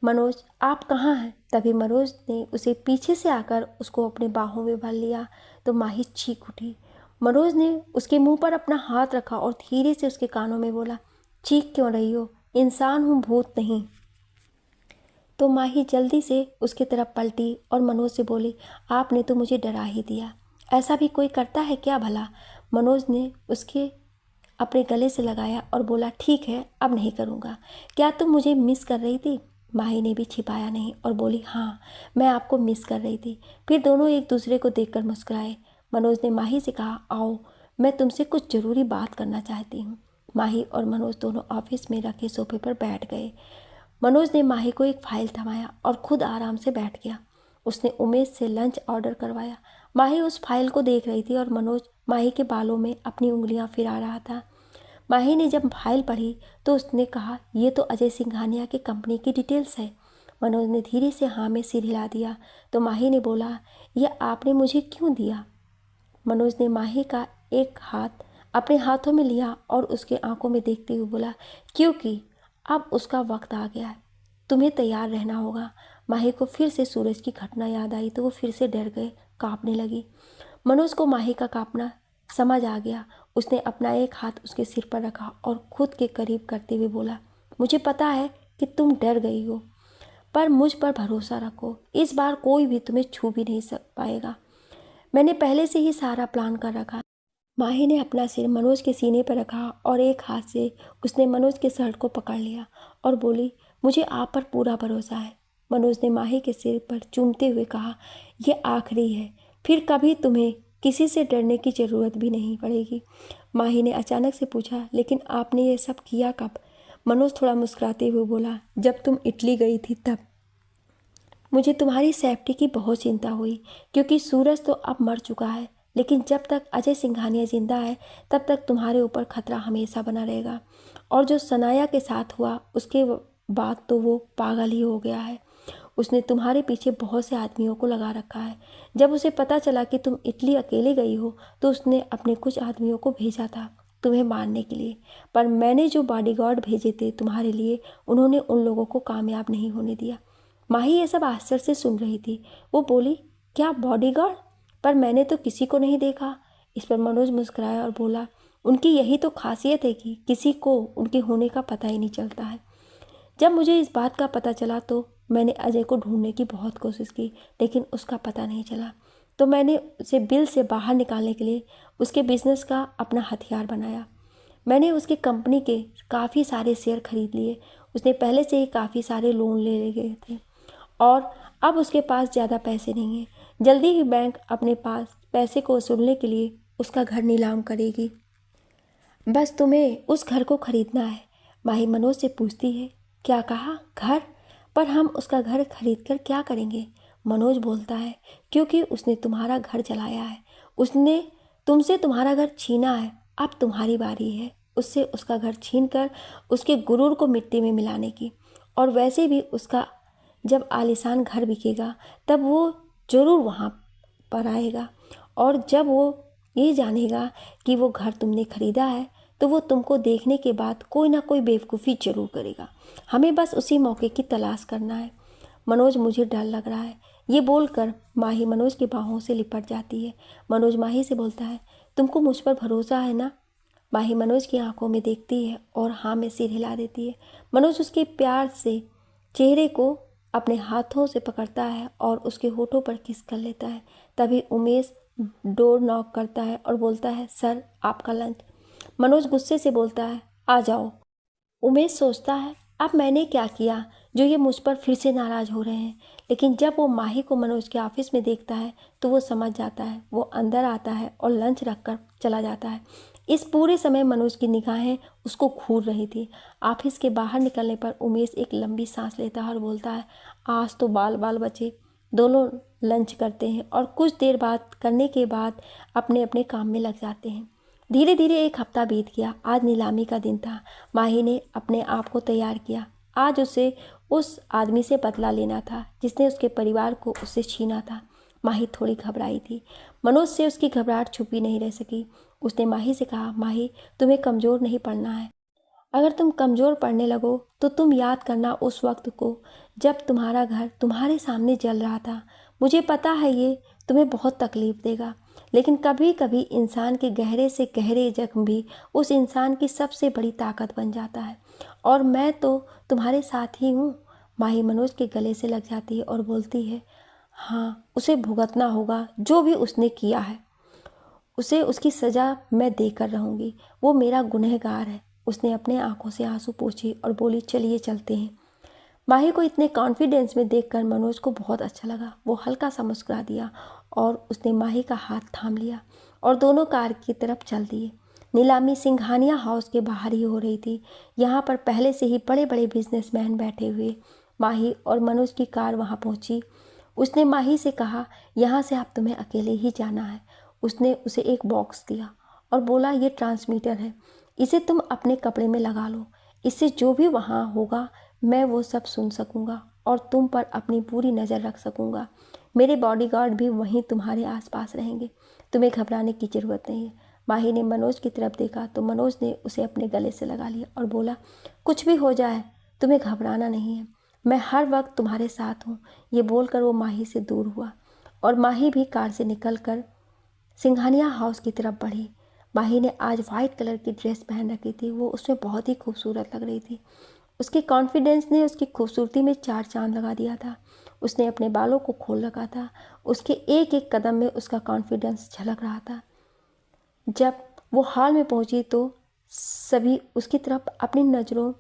Speaker 1: मनोज आप कहाँ हैं? तभी मनोज ने उसे पीछे से आकर उसको अपने बाहों में भर लिया तो माही चीख उठी। मनोज ने उसके मुंह पर अपना हाथ रखा और धीरे से उसके कानों में बोला, चीख क्यों रही हो? इंसान हूँ, भूत नहीं। तो माही जल्दी से उसकी तरफ पलटी और मनोज से बोली, आपने तो मुझे डरा ही दिया। ऐसा भी कोई करता है क्या भला? मनोज ने उसके अपने गले से लगाया और बोला, ठीक है अब नहीं करूँगा। क्या तुम मुझे मिस कर रही थी? माही ने भी छिपाया नहीं और बोली, हाँ मैं आपको मिस कर रही थी। फिर दोनों एक दूसरे को देखकर मुस्कुराए। मनोज ने माही से कहा, आओ मैं तुमसे कुछ ज़रूरी बात करना चाहती हूँ। माही और मनोज दोनों ऑफिस में रखे सोफे पर बैठ गए। मनोज ने माही को एक फाइल थमाया और खुद आराम से बैठ गया। उसने उमेश से लंच ऑर्डर करवाया। माही उस फाइल को देख रही थी और मनोज माही के बालों में अपनी उंगलियां फिरा रहा था। माही ने जब फाइल पढ़ी तो उसने कहा, ये तो अजय सिंघानिया की कंपनी की डिटेल्स है। मनोज ने धीरे से हाँ में सिर हिला दिया तो माही ने बोला, यह आपने मुझे क्यों दिया? मनोज ने माही का एक हाथ अपने हाथों में लिया और उसके आंखों में देखते हुए बोला, क्योंकि अब उसका वक्त आ गया है, तुम्हें तैयार रहना होगा। माही को फिर से सूरज की घटना याद आई तो वो फिर से डर गए, कांपने लगी। मनोज को माही का कांपना समझ आ गया। उसने अपना एक हाथ उसके सिर पर रखा और खुद के करीब करते हुए बोला, मुझे पता है कि तुम डर गई हो, पर मुझ पर भरोसा रखो, इस बार कोई भी तुम्हें छू भी नहीं पाएगा। मैंने पहले से ही सारा प्लान कर रखा। माही ने अपना सिर मनोज के सीने पर रखा और एक हाथ से उसने मनोज के शर्ट को पकड़ लिया और बोली, मुझे आप पर पूरा भरोसा है। मनोज ने माही के सिर पर चूमते हुए कहा, यह आखिरी है, फिर कभी तुम्हें किसी से डरने की ज़रूरत भी नहीं पड़ेगी। माही ने अचानक से पूछा, लेकिन आपने ये सब किया कब? मनोज थोड़ा मुस्कुराते हुए बोला, जब तुम इटली गई थी तब। मुझे तुम्हारी सेफ्टी की बहुत चिंता हुई, क्योंकि सूरज तो अब मर चुका है, लेकिन जब तक अजय सिंघानिया जिंदा है तब तक तुम्हारे ऊपर खतरा हमेशा बना रहेगा। और जो सनाया के साथ हुआ उसके बाद तो वो पागल ही हो गया है। उसने तुम्हारे पीछे बहुत से आदमियों को लगा रखा है। जब उसे पता चला कि तुम इटली अकेले गई हो तो उसने अपने कुछ आदमियों को भेजा था तुम्हें मारने के लिए, पर मैंने जो बॉडीगार्ड भेजे थे तुम्हारे लिए, उन्होंने उन लोगों को कामयाब नहीं होने दिया। माही ये सब आश्चर्य से सुन रही थी। वो बोली, क्या बॉडीगार्ड? पर मैंने तो किसी को नहीं देखा। इस पर मनोज मुस्कुराया और बोला, उनकी यही तो खासियत है कि किसी को उनके होने का पता ही नहीं चलता है। जब मुझे इस बात का पता चला तो मैंने अजय को ढूंढने की बहुत कोशिश की, लेकिन उसका पता नहीं चला। तो मैंने उसे बिल से बाहर निकालने के लिए उसके बिजनेस का अपना हथियार बनाया। मैंने उसकी कंपनी के काफ़ी सारे शेयर खरीद लिए। उसने पहले से ही काफ़ी सारे लोन ले गए थे और अब उसके पास ज़्यादा पैसे नहीं हैं। जल्दी ही बैंक अपने पास पैसे को वसूलने के लिए उसका घर नीलाम करेगी। बस तुम्हें उस घर को खरीदना है। माही मनोज से पूछती है, क्या कहा? घर? पर हम उसका घर खरीद कर क्या करेंगे? मनोज बोलता है, क्योंकि उसने तुम्हारा घर जलाया है, उसने तुमसे तुम्हारा घर छीना है, अब तुम्हारी बारी है उससे उसका घर छीन कर उसके गुरूर को मिट्टी में मिलाने की। और वैसे भी उसका जब आलीशान घर बिकेगा तब वो ज़रूर वहाँ पर आएगा, और जब वो ये जानेगा कि वो घर तुमने खरीदा है तो वो तुमको देखने के बाद कोई ना कोई बेवकूफ़ी जरूर करेगा। हमें बस उसी मौके की तलाश करना है। मनोज, मुझे डर लग रहा है। ये बोलकर माही मनोज की बाहों से लिपट जाती है। मनोज माही से बोलता है, तुमको मुझ पर भरोसा है ना? माही मनोज की आंखों में देखती है और हाँ में सिर हिला देती है। मनोज उसके प्यार से चेहरे को अपने हाथों से पकड़ता है और उसके होठों पर किस कर लेता है। तभी उमेश डोर नॉक करता है और बोलता है, सर आपका लंच। मनोज गुस्से से बोलता है, आ जाओ। उमेश सोचता है, अब मैंने क्या किया जो ये मुझ पर फिर से नाराज़ हो रहे हैं। लेकिन जब वो माही को मनोज के ऑफिस में देखता है तो वो समझ जाता है। वो अंदर आता है और लंच रखकर चला जाता है। इस पूरे समय मनोज की निगाहें उसको घूर रही थी। ऑफिस के बाहर निकलने पर उमेश एक लंबी सांस लेता है और बोलता है, आज तो बाल बाल बचे। दोनों लंच करते हैं और कुछ देर बात करने के बाद अपने अपने काम में लग जाते हैं। धीरे धीरे एक हफ्ता बीत गया। आज नीलामी का दिन था। माही ने अपने आप को तैयार किया। आज उसे उस आदमी से बदला लेना था जिसने उसके परिवार को उससे छीना था। माही थोड़ी घबराई थी। मनोज से उसकी घबराहट छुपी नहीं रह सकी। उसने माही से कहा, माही तुम्हें कमज़ोर नहीं पड़ना है। अगर तुम कमज़ोर पड़ने लगो तो तुम याद करना उस वक्त को जब तुम्हारा घर तुम्हारे सामने जल रहा था। मुझे पता है ये तुम्हें बहुत तकलीफ़ देगा, लेकिन कभी कभी इंसान के गहरे से गहरे जख्म भी उस इंसान की सबसे बड़ी ताकत बन जाता है, और मैं तो तुम्हारे साथ ही हूँ। माही मनोज के गले से लग जाती है और बोलती है, हाँ उसे भुगतना होगा जो भी उसने किया है। उसे उसकी सज़ा मैं देकर रहूँगी। वो मेरा गुनहगार है। उसने अपने आंखों से आंसू पोंछे और बोली, चलिए चलते हैं। माही को इतने कॉन्फिडेंस में देखकर मनोज को बहुत अच्छा लगा। वो हल्का सा मुस्कुरा दिया और उसने माही का हाथ थाम लिया और दोनों कार की तरफ चल दिए। नीलामी सिंघानिया हाउस के बाहर ही हो रही थी। यहाँ पर पहले से ही बड़े बड़े बिजनेसमैन बैठे हुए। माही और मनोज की कार वहाँ पहुँची। उसने माही से कहा, यहाँ से आप तुम्हें अकेले ही जाना है। उसने उसे एक बॉक्स दिया और बोला, ये ट्रांसमीटर है, इसे तुम अपने कपड़े में लगा लो। इससे जो भी वहाँ होगा मैं वो सब सुन सकूँगा और तुम पर अपनी पूरी नज़र रख सकूँगा। मेरे बॉडीगार्ड भी वहीं तुम्हारे आसपास रहेंगे, तुम्हें घबराने की ज़रूरत नहीं है। माही ने मनोज की तरफ देखा तो मनोज ने उसे अपने गले से लगा लिया और बोला, कुछ भी हो जाए तुम्हें घबराना नहीं है, मैं हर वक्त तुम्हारे साथ हूँ। ये बोलकर वो माही से दूर हुआ और माही भी कार से निकलकर सिंघानिया हाउस की तरफ बढ़ी। माही ने आज वाइट कलर की ड्रेस पहन रखी थी, वो उसमें बहुत ही खूबसूरत लग रही थी। उसके कॉन्फिडेंस ने उसकी खूबसूरती में 4 चांद लगा दिया था। उसने अपने बालों को खोल रखा था, उसके एक एक कदम में उसका कॉन्फिडेंस झलक रहा था। जब वो हॉल में पहुंची तो सभी उसकी तरफ अपनी नज़रों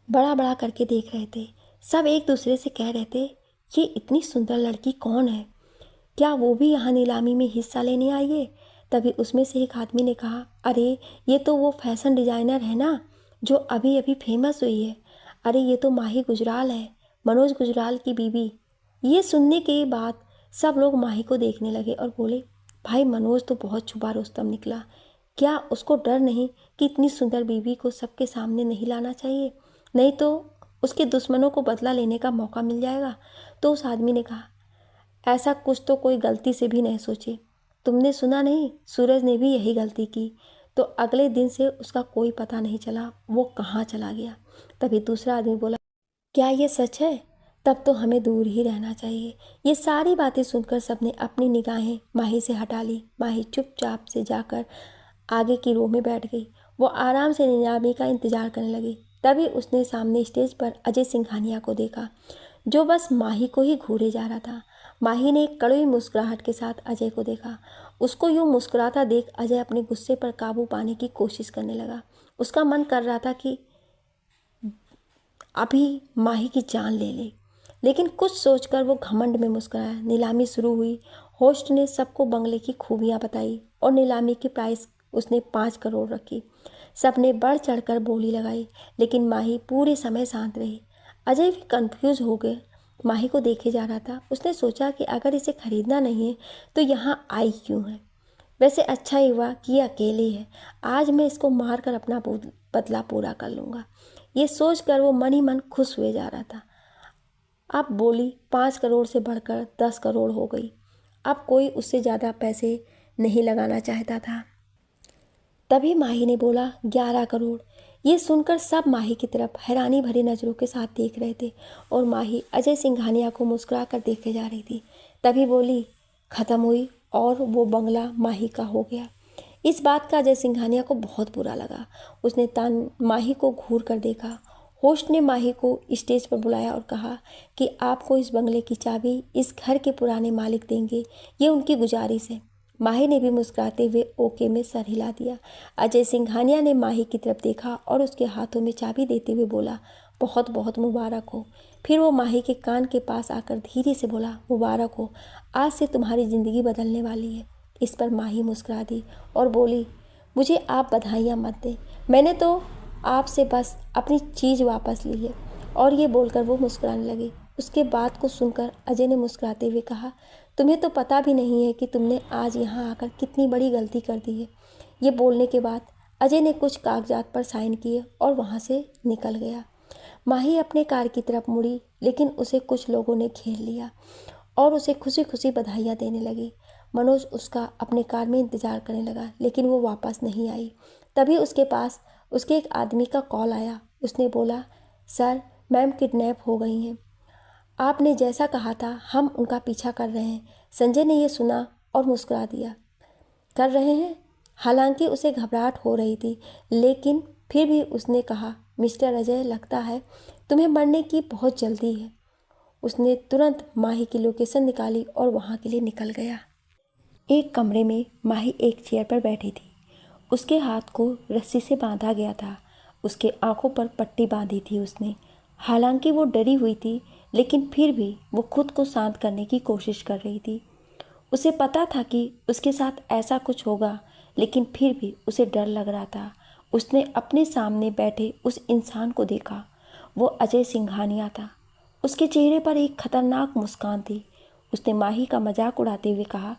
Speaker 1: बड़ा बड़ा करके देख रहे थे। सब एक दूसरे से कह रहे थे, ये इतनी सुंदर लड़की कौन है? क्या वो भी यहाँ नीलामी में हिस्सा लेने आई है? तभी उसमें से एक आदमी ने कहा, अरे ये तो वो फैशन डिज़ाइनर है ना, जो अभी अभी फेमस हुई है। अरे ये तो माही गुजराल है, मनोज गुजराल की बीवी। ये सुनने के बाद सब लोग माही को देखने लगे और बोले, भाई मनोज तो बहुत छुपा रुस्तम निकला। क्या उसको डर नहीं कि इतनी सुंदर बीवी को सबके सामने नहीं लाना चाहिए, नहीं तो उसके दुश्मनों को बदला लेने का मौका मिल जाएगा। तो उस आदमी ने कहा, ऐसा कुछ तो कोई गलती से भी नहीं सोचे। तुमने सुना नहीं, सूरज ने भी यही गलती की। तो अगले दिन से उसका कोई पता नहीं चला वो कहाँ चला गया। तभी दूसरा आदमी बोला, क्या ये सच है? तब तो हमें दूर ही रहना चाहिए। ये सारी बातें सुनकर सबने अपनी निगाहें माही से हटा ली। माही चुपचाप से जाकर आगे की रो में बैठ गई। वो आराम से नीलामी का इंतजार करने लगी। तभी उसने सामने स्टेज पर अजय सिंघानिया को देखा, जो बस माही को ही घूरे जा रहा था। माही ने एक कड़वी मुस्कुराहट के साथ अजय को देखा। उसको यूँ मुस्कुराता देख अजय अपने गुस्से पर काबू पाने की कोशिश करने लगा। उसका मन कर रहा था कि अभी माही की जान ले ले, लेकिन कुछ सोचकर वो घमंड में मुस्कुराया। नीलामी शुरू हुई। होस्ट ने सबको बंगले की खूबियाँ बताई और नीलामी की प्राइस उसने 5 करोड़ रखी। सबने बढ़ चढ़कर बोली लगाई, लेकिन माही पूरे समय शांत रही। अजय भी कंफ्यूज हो गए, माही को देखे जा रहा था। उसने सोचा कि अगर इसे खरीदना नहीं है तो यहाँ आई क्यों है। वैसे अच्छा ही हुआ कि ये अकेले है, आज मैं इसको मार कर अपना बदला पूरा कर लूँगा। ये सोचकर वो मन ही मन खुश हुए जा रहा था। अब बोली 5 करोड़ से बढ़कर 10 करोड़ हो गई। अब कोई उससे ज़्यादा पैसे नहीं लगाना चाहता था। तभी माही ने बोला 11 करोड़। ये सुनकर सब माही की तरफ हैरानी भरी नज़रों के साथ देख रहे थे और माही अजय सिंघानिया को मुस्कुरा कर देखे जा रही थी। तभी बोली ख़त्म हुई और वो बंगला माही का हो गया। इस बात का अजय सिंघानिया को बहुत बुरा लगा। उसने तान माही को घूर कर देखा। होस्ट ने माही को स्टेज पर बुलाया और कहा कि आपको इस बंगले की चाबी इस घर के पुराने मालिक देंगे, ये उनकी गुजारिश है। माही ने भी मुस्कुराते हुए ओके में सर हिला दिया। अजय सिंघानिया ने माही की तरफ देखा और उसके हाथों में चाबी देते हुए बोला, बहुत बहुत मुबारक हो। फिर वो माही के कान के पास आकर धीरे से बोला, मुबारक हो, आज से तुम्हारी ज़िंदगी बदलने वाली है। इस पर माही मुस्कुरा दी और बोली, मुझे आप बधाइयाँ मत दें, मैंने तो आपसे बस अपनी चीज़ वापस ली है। और ये बोलकर वो मुस्कुराने लगी। उसके बात को सुनकर अजय ने मुस्कुराते हुए कहा, तुम्हें तो पता भी नहीं है कि तुमने आज यहाँ आकर कितनी बड़ी गलती कर दी है। ये बोलने के बाद अजय ने कुछ कागजात पर साइन किए और वहाँ से निकल गया। माही अपने कार की तरफ मुड़ी, लेकिन उसे कुछ लोगों ने घेर लिया और उसे खुशी खुशी बधाइयाँ देने लगी। मनोज उसका अपने कार में इंतज़ार करने लगा, लेकिन वो वापस नहीं आई। तभी उसके पास उसके एक आदमी का कॉल आया। उसने बोला, सर मैम किडनैप हो गई हैं, आपने जैसा कहा था हम उनका पीछा कर रहे हैं। संजय ने यह सुना और मुस्कुरा दिया। कर रहे हैं? हालांकि उसे घबराहट हो रही थी, लेकिन फिर भी उसने कहा, मिस्टर अजय लगता है तुम्हें मरने की बहुत जल्दी है। उसने तुरंत माही की लोकेशन निकाली और वहाँ के लिए निकल गया। एक कमरे में माही एक चेयर पर बैठी थी। उसके हाथ को रस्सी से बांधा गया था। उसके आंखों पर पट्टी बांधी थी उसने। हालांकि वो डरी हुई थी, लेकिन फिर भी वो खुद को शांत करने की कोशिश कर रही थी। उसे पता था कि उसके साथ ऐसा कुछ होगा, लेकिन फिर भी उसे डर लग रहा था। उसने अपने सामने बैठे उस इंसान को देखा। वो अजय सिंघानिया था। उसके चेहरे पर एक खतरनाक मुस्कान थी। उसने माही का मजाक उड़ाते हुए कहा,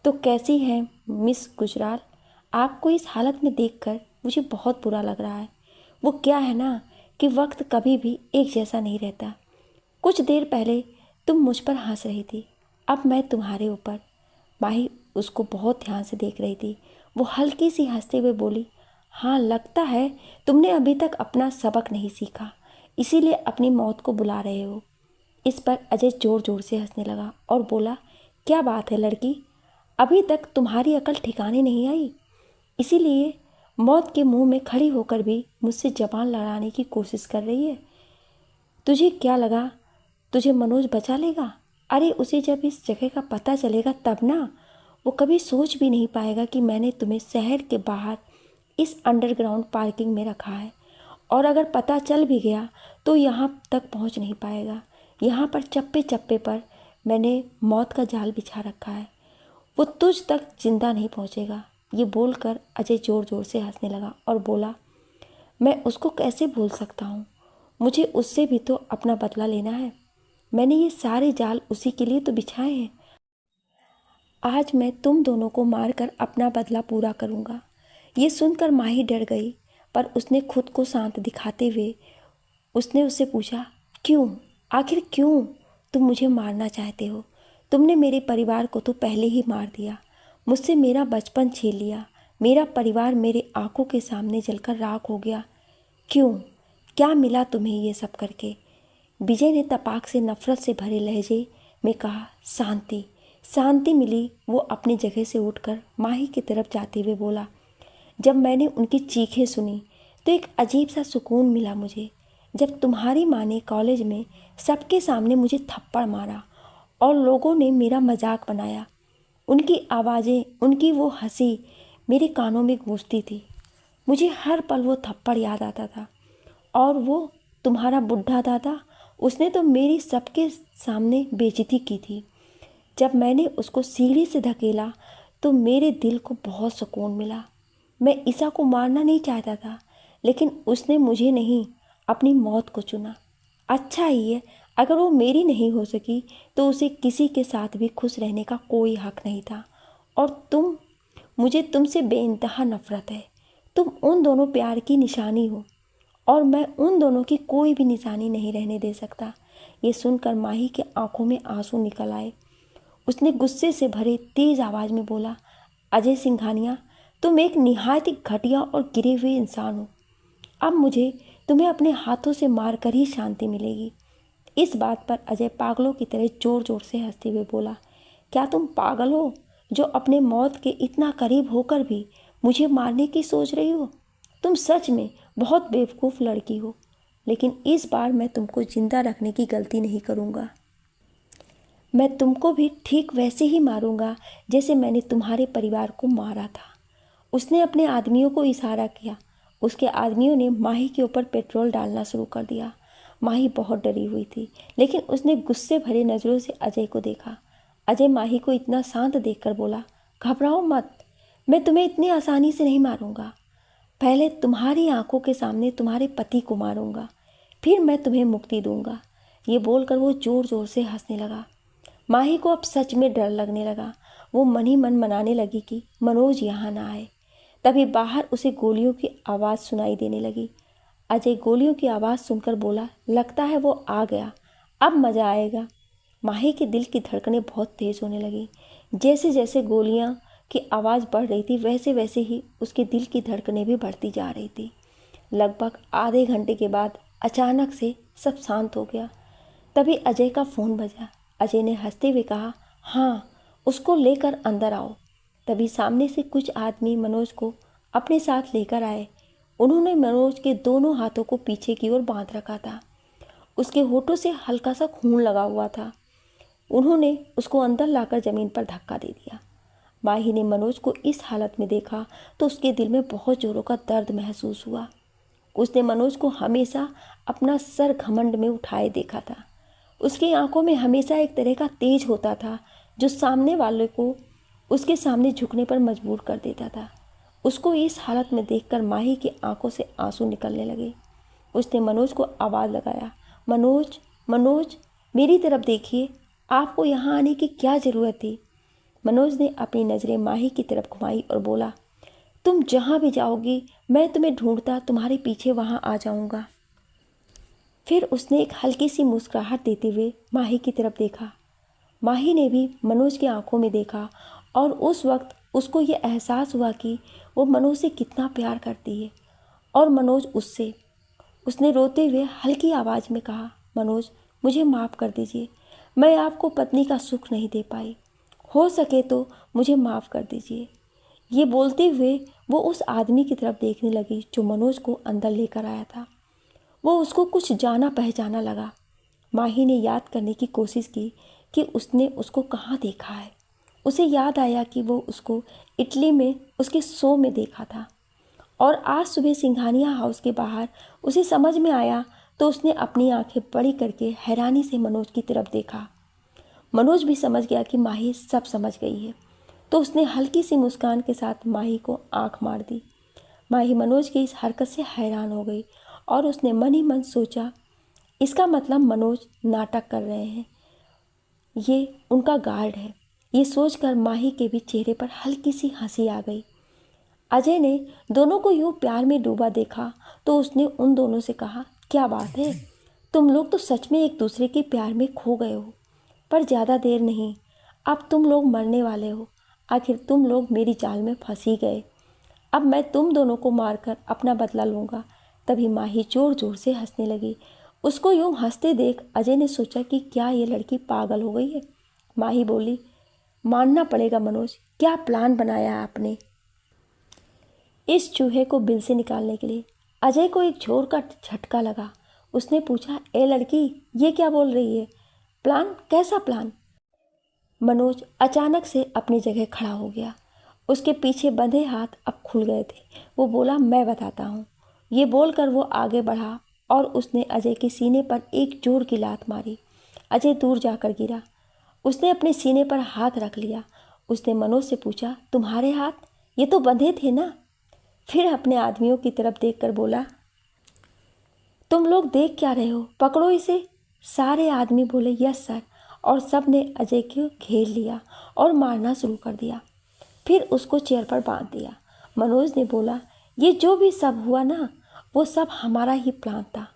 Speaker 1: तो कैसी हैं मिस गुजराल? आपको इस हालत में देखकर मुझे बहुत बुरा लग रहा है। वो क्या है ना कि वक्त कभी भी एक जैसा नहीं रहता। कुछ देर पहले तुम मुझ पर हंस रही थी, अब मैं तुम्हारे ऊपर। माही उसको बहुत ध्यान से देख रही थी। वो हल्की सी हंसते हुए बोली, हाँ, लगता है तुमने अभी तक अपना सबक नहीं सीखा, इसीलिए अपनी मौत को बुला रहे हो। इस पर अजय ज़ोर ज़ोर से हंसने लगा और बोला, क्या बात है लड़की, अभी तक तुम्हारी अकल ठिकाने नहीं आई, इसीलिए मौत के मुंह में खड़ी होकर भी मुझसे जबान लड़ाने की कोशिश कर रही है। तुझे क्या लगा तुझे मनोज बचा लेगा? अरे उसे जब इस जगह का पता चलेगा तब ना, वो कभी सोच भी नहीं पाएगा कि मैंने तुम्हें शहर के बाहर इस अंडरग्राउंड पार्किंग में रखा है। और अगर पता चल भी गया तो यहाँ तक पहुँच नहीं पाएगा। यहाँ पर चप्पे चप्पे पर मैंने मौत का जाल बिछा रखा है, वो तुझ तक जिंदा नहीं पहुँचेगा। ये बोलकर अजय ज़ोर ज़ोर से हंसने लगा और बोला, मैं उसको कैसे भूल सकता हूँ, मुझे उससे भी तो अपना बदला लेना है। मैंने ये सारे जाल उसी के लिए तो बिछाए हैं। आज मैं तुम दोनों को मारकर अपना बदला पूरा करूँगा। ये सुनकर माही डर गई, पर उसने खुद को शांत दिखाते हुए उसने उससे पूछा, क्यों, आखिर क्यों तुम मुझे मारना चाहते हो? तुमने मेरे परिवार को तो पहले ही मार दिया, मुझसे मेरा बचपन छीन लिया, मेरा परिवार मेरे आंखों के सामने जलकर राख हो गया। क्यों, क्या मिला तुम्हें ये सब करके? विजय ने तपाक से नफरत से भरे लहजे में कहा, शांति, शांति मिली। वो अपनी जगह से उठकर माही की तरफ जाते हुए बोला, जब मैंने उनकी चीखें सुनी तो एक अजीब सा सुकून मिला मुझे। जब तुम्हारी माँ ने कॉलेज में सबके सामने मुझे थप्पड़ मारा और लोगों ने मेरा मजाक बनाया, उनकी आवाज़ें, उनकी वो हंसी मेरे कानों में गूंजती थी। मुझे हर पल वो थप्पड़ याद आता था। और वो तुम्हारा बुढ़ा दादा, उसने तो मेरी सबके सामने बेइज्जती की थी। जब मैंने उसको सीढ़ी से धकेला तो मेरे दिल को बहुत सुकून मिला। मैं ईसा को मारना नहीं चाहता था, लेकिन उसने मुझे नहीं, अपनी मौत को चुना। अच्छा ही है, अगर वो मेरी नहीं हो सकी तो उसे किसी के साथ भी खुश रहने का कोई हक नहीं था। और मुझे तुमसे बेइंतहा नफरत है। तुम उन दोनों प्यार की निशानी हो और मैं उन दोनों की कोई भी निशानी नहीं रहने दे सकता। ये सुनकर माही के आंखों में आंसू निकल आए। उसने गुस्से से भरे तेज आवाज़ में बोला, अजय सिंघानिया, तुम एक निहायत ही घटिया और गिरे हुए इंसान हो। अब मुझे तुम्हें अपने हाथों से मारकर ही शांति मिलेगी। इस बात पर अजय पागलों की तरह ज़ोर ज़ोर से हंसते हुए बोला, क्या तुम पागल हो जो अपने मौत के इतना करीब होकर भी मुझे मारने की सोच रही हो? तुम सच में बहुत बेवकूफ़ लड़की हो, लेकिन इस बार मैं तुमको जिंदा रखने की गलती नहीं करूँगा। मैं तुमको भी ठीक वैसे ही मारूंगा जैसे मैंने तुम्हारे परिवार को मारा था। उसने अपने आदमियों को इशारा किया। उसके आदमियों ने माही के ऊपर पेट्रोल डालना शुरू कर दिया। माही बहुत डरी हुई थी, लेकिन उसने गुस्से भरे नज़रों से अजय को देखा। अजय माही को इतना शांत देखकर बोला, घबराओ मत, मैं तुम्हें इतनी आसानी से नहीं मारूंगा। पहले तुम्हारी आंखों के सामने तुम्हारे पति को मारूंगा, फिर मैं तुम्हें मुक्ति दूंगा। ये बोलकर वो ज़ोर ज़ोर से हंसने लगा। माही को अब सच में डर लगने लगा। वो मन ही मन मनाने लगी कि मनोज यहाँ ना आए। तभी बाहर उसे गोलियों की आवाज़ सुनाई देने लगी। अजय गोलियों की आवाज़ सुनकर बोला, लगता है वो आ गया, अब मज़ा आएगा। माही के दिल की धड़कनें बहुत तेज़ होने लगी। जैसे जैसे गोलियां की आवाज़ बढ़ रही थी वैसे वैसे ही उसके दिल की धड़कनें भी बढ़ती जा रही थी। लगभग आधे घंटे के बाद अचानक से सब शांत हो गया। तभी अजय का फ़ोन बजा। अजय ने हंसते हुए कहा, हाँ, उसको लेकर अंदर आओ। तभी सामने से कुछ आदमी मनोज को अपने साथ लेकर आए। उन्होंने मनोज के दोनों हाथों को पीछे की ओर बांध रखा था। उसके होठों से हल्का सा खून लगा हुआ था। उन्होंने उसको अंदर लाकर ज़मीन पर धक्का दे दिया। माही ने मनोज को इस हालत में देखा तो उसके दिल में बहुत जोरों का दर्द महसूस हुआ। उसने मनोज को हमेशा अपना सर घमंड में उठाए देखा था। उसकी आंखों में हमेशा एक तरह का तेज होता था जो सामने वाले को उसके सामने झुकने पर मजबूर कर देता था। उसको इस हालत में देखकर माही की आंखों से आंसू निकलने लगे। उसने मनोज को आवाज़ लगाया, मनोज, मनोज, मेरी तरफ देखिए, आपको यहाँ आने की क्या ज़रूरत थी? मनोज ने अपनी नज़रें माही की तरफ घुमाई और बोला, तुम जहाँ भी जाओगी मैं तुम्हें ढूंढता तुम्हारे पीछे वहाँ आ जाऊँगा। फिर उसने एक हल्की सी मुस्कुराहट देते हुए माही की तरफ देखा। माही ने भी मनोज की आंखों में देखा और उस वक्त उसको ये एहसास हुआ कि वो मनोज से कितना प्यार करती है और मनोज उससे। उसने रोते हुए हल्की आवाज़ में कहा, मनोज मुझे माफ़ कर दीजिए, मैं आपको पत्नी का सुख नहीं दे पाई, हो सके तो मुझे माफ़ कर दीजिए। ये बोलते हुए वो उस आदमी की तरफ देखने लगी जो मनोज को अंदर लेकर आया था। वो उसको कुछ जाना पहचाना लगा। माही ने याद करने की कोशिश की कि उसने उसको कहाँ देखा है। उसे याद आया कि वो उसको इटली में उसके शो में देखा था और आज सुबह सिंघानिया हाउस के बाहर उसे समझ में आया। तो उसने अपनी आंखें बड़ी करके हैरानी से मनोज की तरफ देखा। मनोज भी समझ गया कि माही सब समझ गई है, तो उसने हल्की सी मुस्कान के साथ माही को आंख मार दी। माही मनोज की इस हरकत से हैरान हो गई और उसने मन ही मन सोचा, इसका मतलब मनोज नाटक कर रहे हैं, ये उनका गार्ड है। ये सोचकर माही के भी चेहरे पर हल्की सी हंसी आ गई। अजय ने दोनों को यूं प्यार में डूबा देखा तो उसने उन दोनों से कहा, क्या बात है, तुम लोग तो सच में एक दूसरे के प्यार में खो गए हो। पर ज़्यादा देर नहीं, अब तुम लोग मरने वाले हो। आखिर तुम लोग मेरी जाल में फंस ही गए। अब मैं तुम दोनों को मारकर अपना बदला लूँगा। तभी माही जोर जोर से हंसने लगी। उसको यूं हंसते देख अजय ने सोचा कि क्या ये लड़की पागल हो गई है। माही बोली, मानना पड़ेगा मनोज, क्या प्लान बनाया आपने इस चूहे को बिल से निकालने के लिए। अजय को एक जोर का झटका लगा। उसने पूछा, ए लड़की, ये क्या बोल रही है? प्लान? कैसा प्लान? मनोज अचानक से अपनी जगह खड़ा हो गया। उसके पीछे बंधे हाथ अब खुल गए थे। वो बोला, मैं बताता हूँ। ये बोलकर वो आगे बढ़ा और उसने अजय के सीने पर एक जोर की लात मारी। अजय दूर जाकर गिरा। उसने अपने सीने पर हाथ रख लिया। उसने मनोज से पूछा, तुम्हारे हाथ? ये तो बंधे थे ना? फिर अपने आदमियों की तरफ देखकर बोला, तुम लोग देख क्या रहे हो, पकड़ो इसे। सारे आदमी बोले, यस सर, और सब ने अजय को घेर लिया और मारना शुरू कर दिया। फिर उसको चेयर पर बांध दिया। मनोज ने बोला, ये जो भी सब हुआ ना, वो सब हमारा ही प्लान था,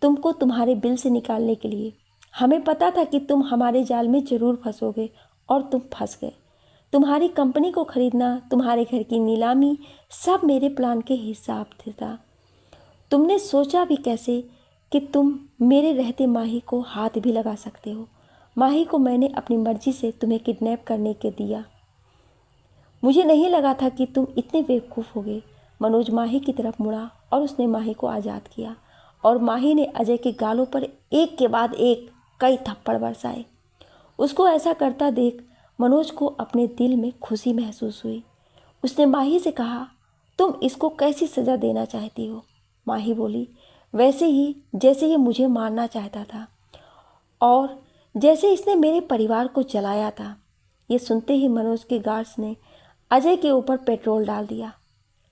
Speaker 1: तुमको तुम्हारे बिल से निकालने के लिए। हमें पता था कि तुम हमारे जाल में ज़रूर फंसोगे और तुम फंस गए। तुम्हारी कंपनी को खरीदना, तुम्हारे घर की नीलामी, सब मेरे प्लान के हिसाब से था। तुमने सोचा भी कैसे कि तुम मेरे रहते माही को हाथ भी लगा सकते हो? माही को मैंने अपनी मर्जी से तुम्हें किडनैप करने के दिया। मुझे नहीं लगा था कि तुम इतने बेवकूफ़ होगे। मनोज माही की तरफ मुड़ा और उसने माही को आज़ाद किया और माही ने अजय के गालों पर एक के बाद एक कई थप्पड़ बरसाए। उसको ऐसा करता देख मनोज को अपने दिल में खुशी महसूस हुई। उसने माही से कहा, तुम इसको कैसी सज़ा देना चाहती हो? माही बोली, वैसे ही जैसे ये मुझे मारना चाहता था और जैसे इसने मेरे परिवार को जलाया था। ये सुनते ही मनोज के गार्ड्स ने अजय के ऊपर पेट्रोल डाल दिया।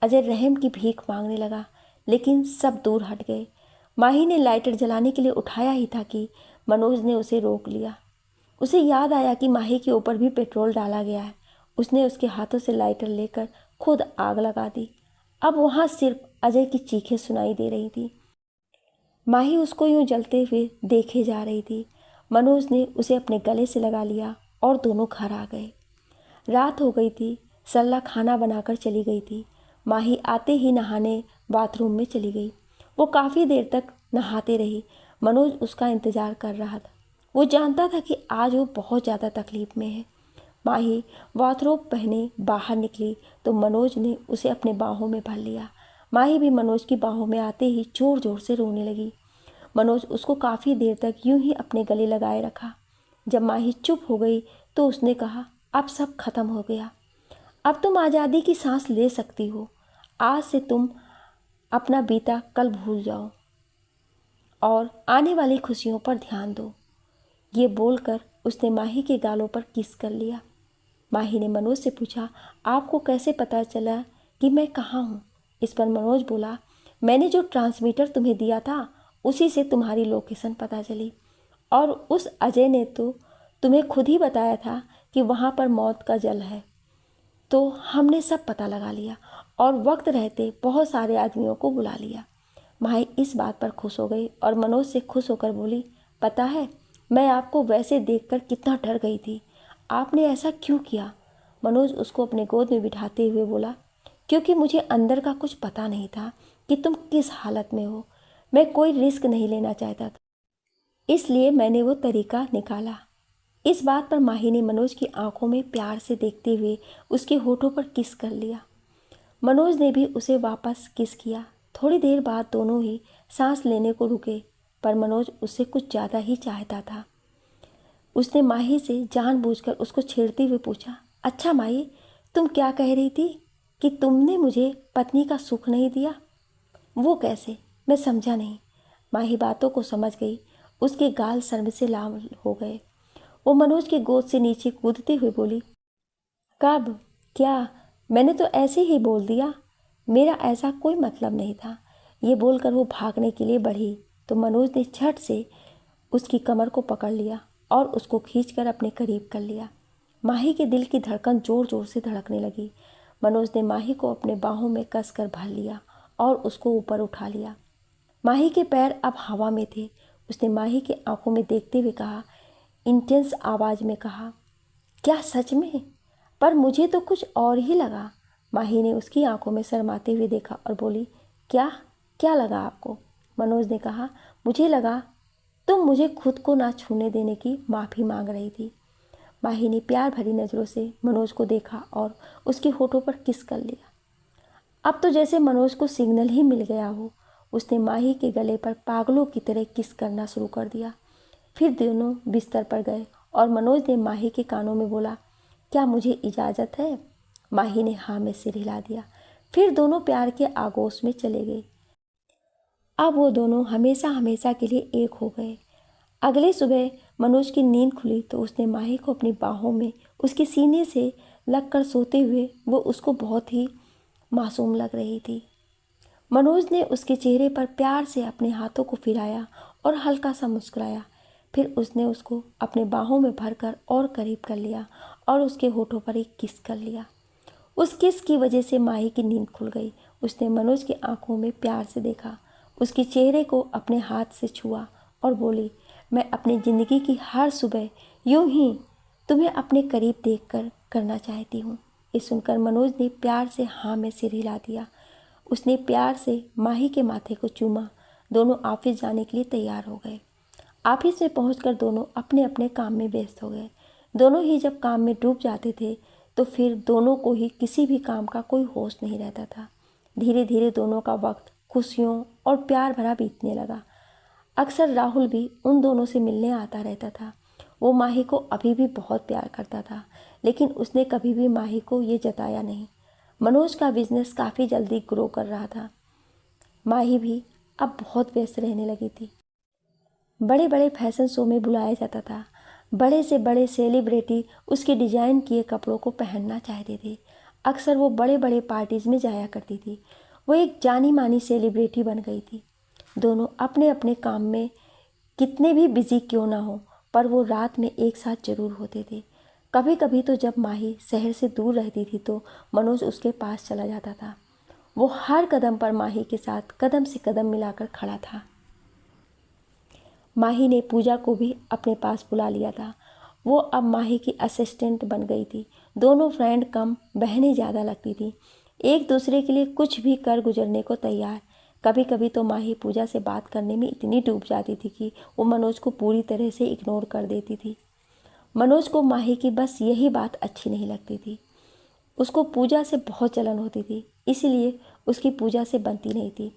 Speaker 1: अजय रहम की भीख मांगने लगा, लेकिन सब दूर हट गए। माही ने लाइटर जलाने के लिए उठाया ही था कि मनोज ने उसे रोक लिया। उसे याद आया कि माही के ऊपर भी पेट्रोल डाला गया है। उसने उसके हाथों से लाइटर लेकर खुद आग लगा दी। अब वहाँ सिर्फ अजय की चीखें सुनाई दे रही थी। माही उसको यूं जलते हुए देखे जा रही थी। मनोज ने उसे अपने गले से लगा लिया और दोनों घर आ गए। रात हो गई थी। सरला खाना बनाकर चली गई थी। माही आते ही नहाने बाथरूम में चली गई। वो काफ़ी देर तक नहाते रही। मनोज उसका इंतज़ार कर रहा था। वो जानता था कि आज वो बहुत ज़्यादा तकलीफ़ में है। माही बाथरोब पहने बाहर निकली तो मनोज ने उसे अपने बाहों में भर लिया। माही भी मनोज की बाहों में आते ही ज़ोर ज़ोर से रोने लगी। मनोज उसको काफ़ी देर तक यूं ही अपने गले लगाए रखा। जब माही चुप हो गई तो उसने कहा, अब सब खत्म हो गया। अब तुम आज़ादी की सांस ले सकती हो। आज से तुम अपना बीता कल भूल जाओ और आने वाली खुशियों पर ध्यान दो। ये बोलकर उसने माही के गालों पर किस कर लिया। माही ने मनोज से पूछा, आपको कैसे पता चला कि मैं कहाँ हूँ? इस पर मनोज बोला, मैंने जो ट्रांसमीटर तुम्हें दिया था उसी से तुम्हारी लोकेशन पता चली और उस अजय ने तो तुम्हें खुद ही बताया था कि वहाँ पर मौत का जल है। तो हमने सब पता लगा लिया और वक्त रहते बहुत सारे आदमियों को बुला लिया। माही इस बात पर खुश हो गई और मनोज से खुश होकर बोली, पता है मैं आपको वैसे देखकर कितना डर गई थी, आपने ऐसा क्यों किया? मनोज उसको अपने गोद में बिठाते हुए बोला, क्योंकि मुझे अंदर का कुछ पता नहीं था कि तुम किस हालत में हो। मैं कोई रिस्क नहीं लेना चाहता था, इसलिए मैंने वो तरीका निकाला। इस बात पर माही ने मनोज की आंखों में प्यार से देखते हुए उसके होठों पर किस कर लिया। मनोज ने भी उसे वापस किस किया। थोड़ी देर बाद दोनों ही सांस लेने को रुके, पर मनोज उससे कुछ ज़्यादा ही चाहता था। उसने माही से जानबूझकर उसको छेड़ते हुए पूछा, अच्छा माही, तुम क्या कह रही थी कि तुमने मुझे पत्नी का सुख नहीं दिया? वो कैसे? मैं समझा नहीं। माही बातों को समझ गई। उसके गाल शर्म से लाल हो गए। वो मनोज की गोद से नीचे कूदते हुए बोली, कब? क्या? मैंने तो ऐसे ही बोल दिया, मेरा ऐसा कोई मतलब नहीं था। ये बोलकर वो भागने के लिए बढ़ी तो मनोज ने झट से उसकी कमर को पकड़ लिया और उसको खींचकर अपने करीब कर लिया। माही के दिल की धड़कन जोर जोर से धड़कने लगी। मनोज ने माही को अपने बाहों में कसकर भर लिया और उसको ऊपर उठा लिया। माही के पैर अब हवा में थे। उसने माही के आंखों में देखते हुए कहा, इंटेंस आवाज में कहा, क्या सच में? पर मुझे तो कुछ और ही लगा। माही ने उसकी आंखों में शर्माते हुए देखा और बोली, क्या? क्या लगा आपको? मनोज ने कहा, मुझे लगा तुम मुझे खुद को ना छूने देने की माफ़ी मांग रही थी। माही ने प्यार भरी नज़रों से मनोज को देखा और उसके होठों पर किस कर लिया। अब तो जैसे मनोज को सिग्नल ही मिल गया हो। उसने माही के गले पर पागलों की तरह किस करना शुरू कर दिया। फिर दोनों बिस्तर पर गए और मनोज ने माही के कानों में बोला, क्या मुझे इजाज़त है? माही ने हाँ में सिर हिला दिया। फिर दोनों प्यार के आगोश में चले गए। अब वो दोनों हमेशा हमेशा के लिए एक हो गए। अगले सुबह मनोज की नींद खुली तो उसने माही को अपनी बाहों में उसके सीने से लगकर सोते हुए वो उसको बहुत ही मासूम लग रही थी। मनोज ने उसके चेहरे पर प्यार से अपने हाथों को फिराया और हल्का सा मुस्कुराया। फिर उसने उसको अपने बाहों में भरकर और करीब कर लिया और उसके होठों पर एक किस कर लिया। उस किस की वजह से माही की नींद खुल गई। उसने मनोज की आंखों में प्यार से देखा, उसके चेहरे को अपने हाथ से छुआ और बोली, मैं अपनी ज़िंदगी की हर सुबह यूं ही तुम्हें अपने करीब देखकर करना चाहती हूँ। ये सुनकर मनोज ने प्यार से हाँ में सिर हिला दिया। उसने प्यार से माही के माथे को चूमा। दोनों ऑफिस जाने के लिए तैयार हो गए। ऑफिस में पहुंचकर दोनों अपने अपने काम में व्यस्त हो गए। दोनों ही जब काम में डूब जाते थे तो फिर दोनों को ही किसी भी काम का कोई होश नहीं रहता था। धीरे धीरे दोनों का वक्त खुशियों और प्यार भरा बीतने लगा। अक्सर राहुल भी उन दोनों से मिलने आता रहता था। वो माही को अभी भी बहुत प्यार करता था, लेकिन उसने कभी भी माही को ये जताया नहीं। मनोज का बिजनेस काफ़ी जल्दी ग्रो कर रहा था। माही भी अब बहुत व्यस्त रहने लगी थी। बड़े बड़े फैशन शो में बुलाया जाता था। बड़े से बड़े सेलिब्रिटी उसके डिजाइन किए कपड़ों को पहनना चाहते थे। अक्सर वो बड़े बड़े पार्टीज़ में जाया करती थी। वो एक जानी मानी सेलिब्रिटी बन गई थी। दोनों अपने अपने काम में कितने भी बिजी क्यों ना हो, पर वो रात में एक साथ जरूर होते थे। कभी कभी तो जब माही शहर से दूर रहती थी तो मनोज उसके पास चला जाता था। वो हर कदम पर माही के साथ कदम से कदम मिलाकर खड़ा था। माही ने पूजा को भी अपने पास बुला लिया था। वो अब माही की असिस्टेंट बन गई थी। दोनों फ्रेंड कम, बहनें ज़्यादा लगती थी। एक दूसरे के लिए कुछ भी कर गुजरने को तैयार। कभी कभी तो माही पूजा से बात करने में इतनी डूब जाती थी कि वो मनोज को पूरी तरह से इग्नोर कर देती थी। मनोज को माही की बस यही बात अच्छी नहीं लगती थी। उसको पूजा से बहुत जलन होती थी, इसीलिए उसकी पूजा से बनती नहीं थी।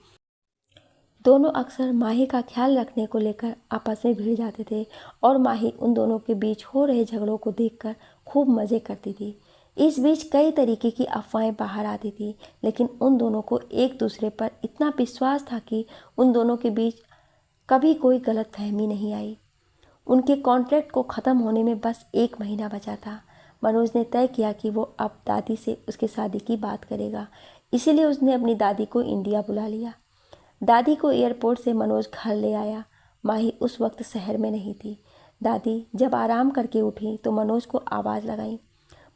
Speaker 1: दोनों अक्सर माही का ख्याल रखने को लेकर आपस में भिड़ जाते थे और माही उन दोनों के बीच हो रहे झगड़ों को देखकर खूब मज़े करती थी। इस बीच कई तरीके की अफवाहें बाहर आती थी, लेकिन उन दोनों को एक दूसरे पर इतना विश्वास था कि उन दोनों के बीच कभी कोई गलतफहमी नहीं आई। उनके कॉन्ट्रैक्ट को ख़त्म होने में बस 1 महीना बचा था। मनोज ने तय किया कि वो अब दादी से उसके शादी की बात करेगा, इसीलिए उसने अपनी दादी को इंडिया बुला लिया। दादी को एयरपोर्ट से मनोज घर ले आया। माही उस वक्त शहर में नहीं थी। दादी जब आराम करके उठी तो मनोज को आवाज़ लगाई।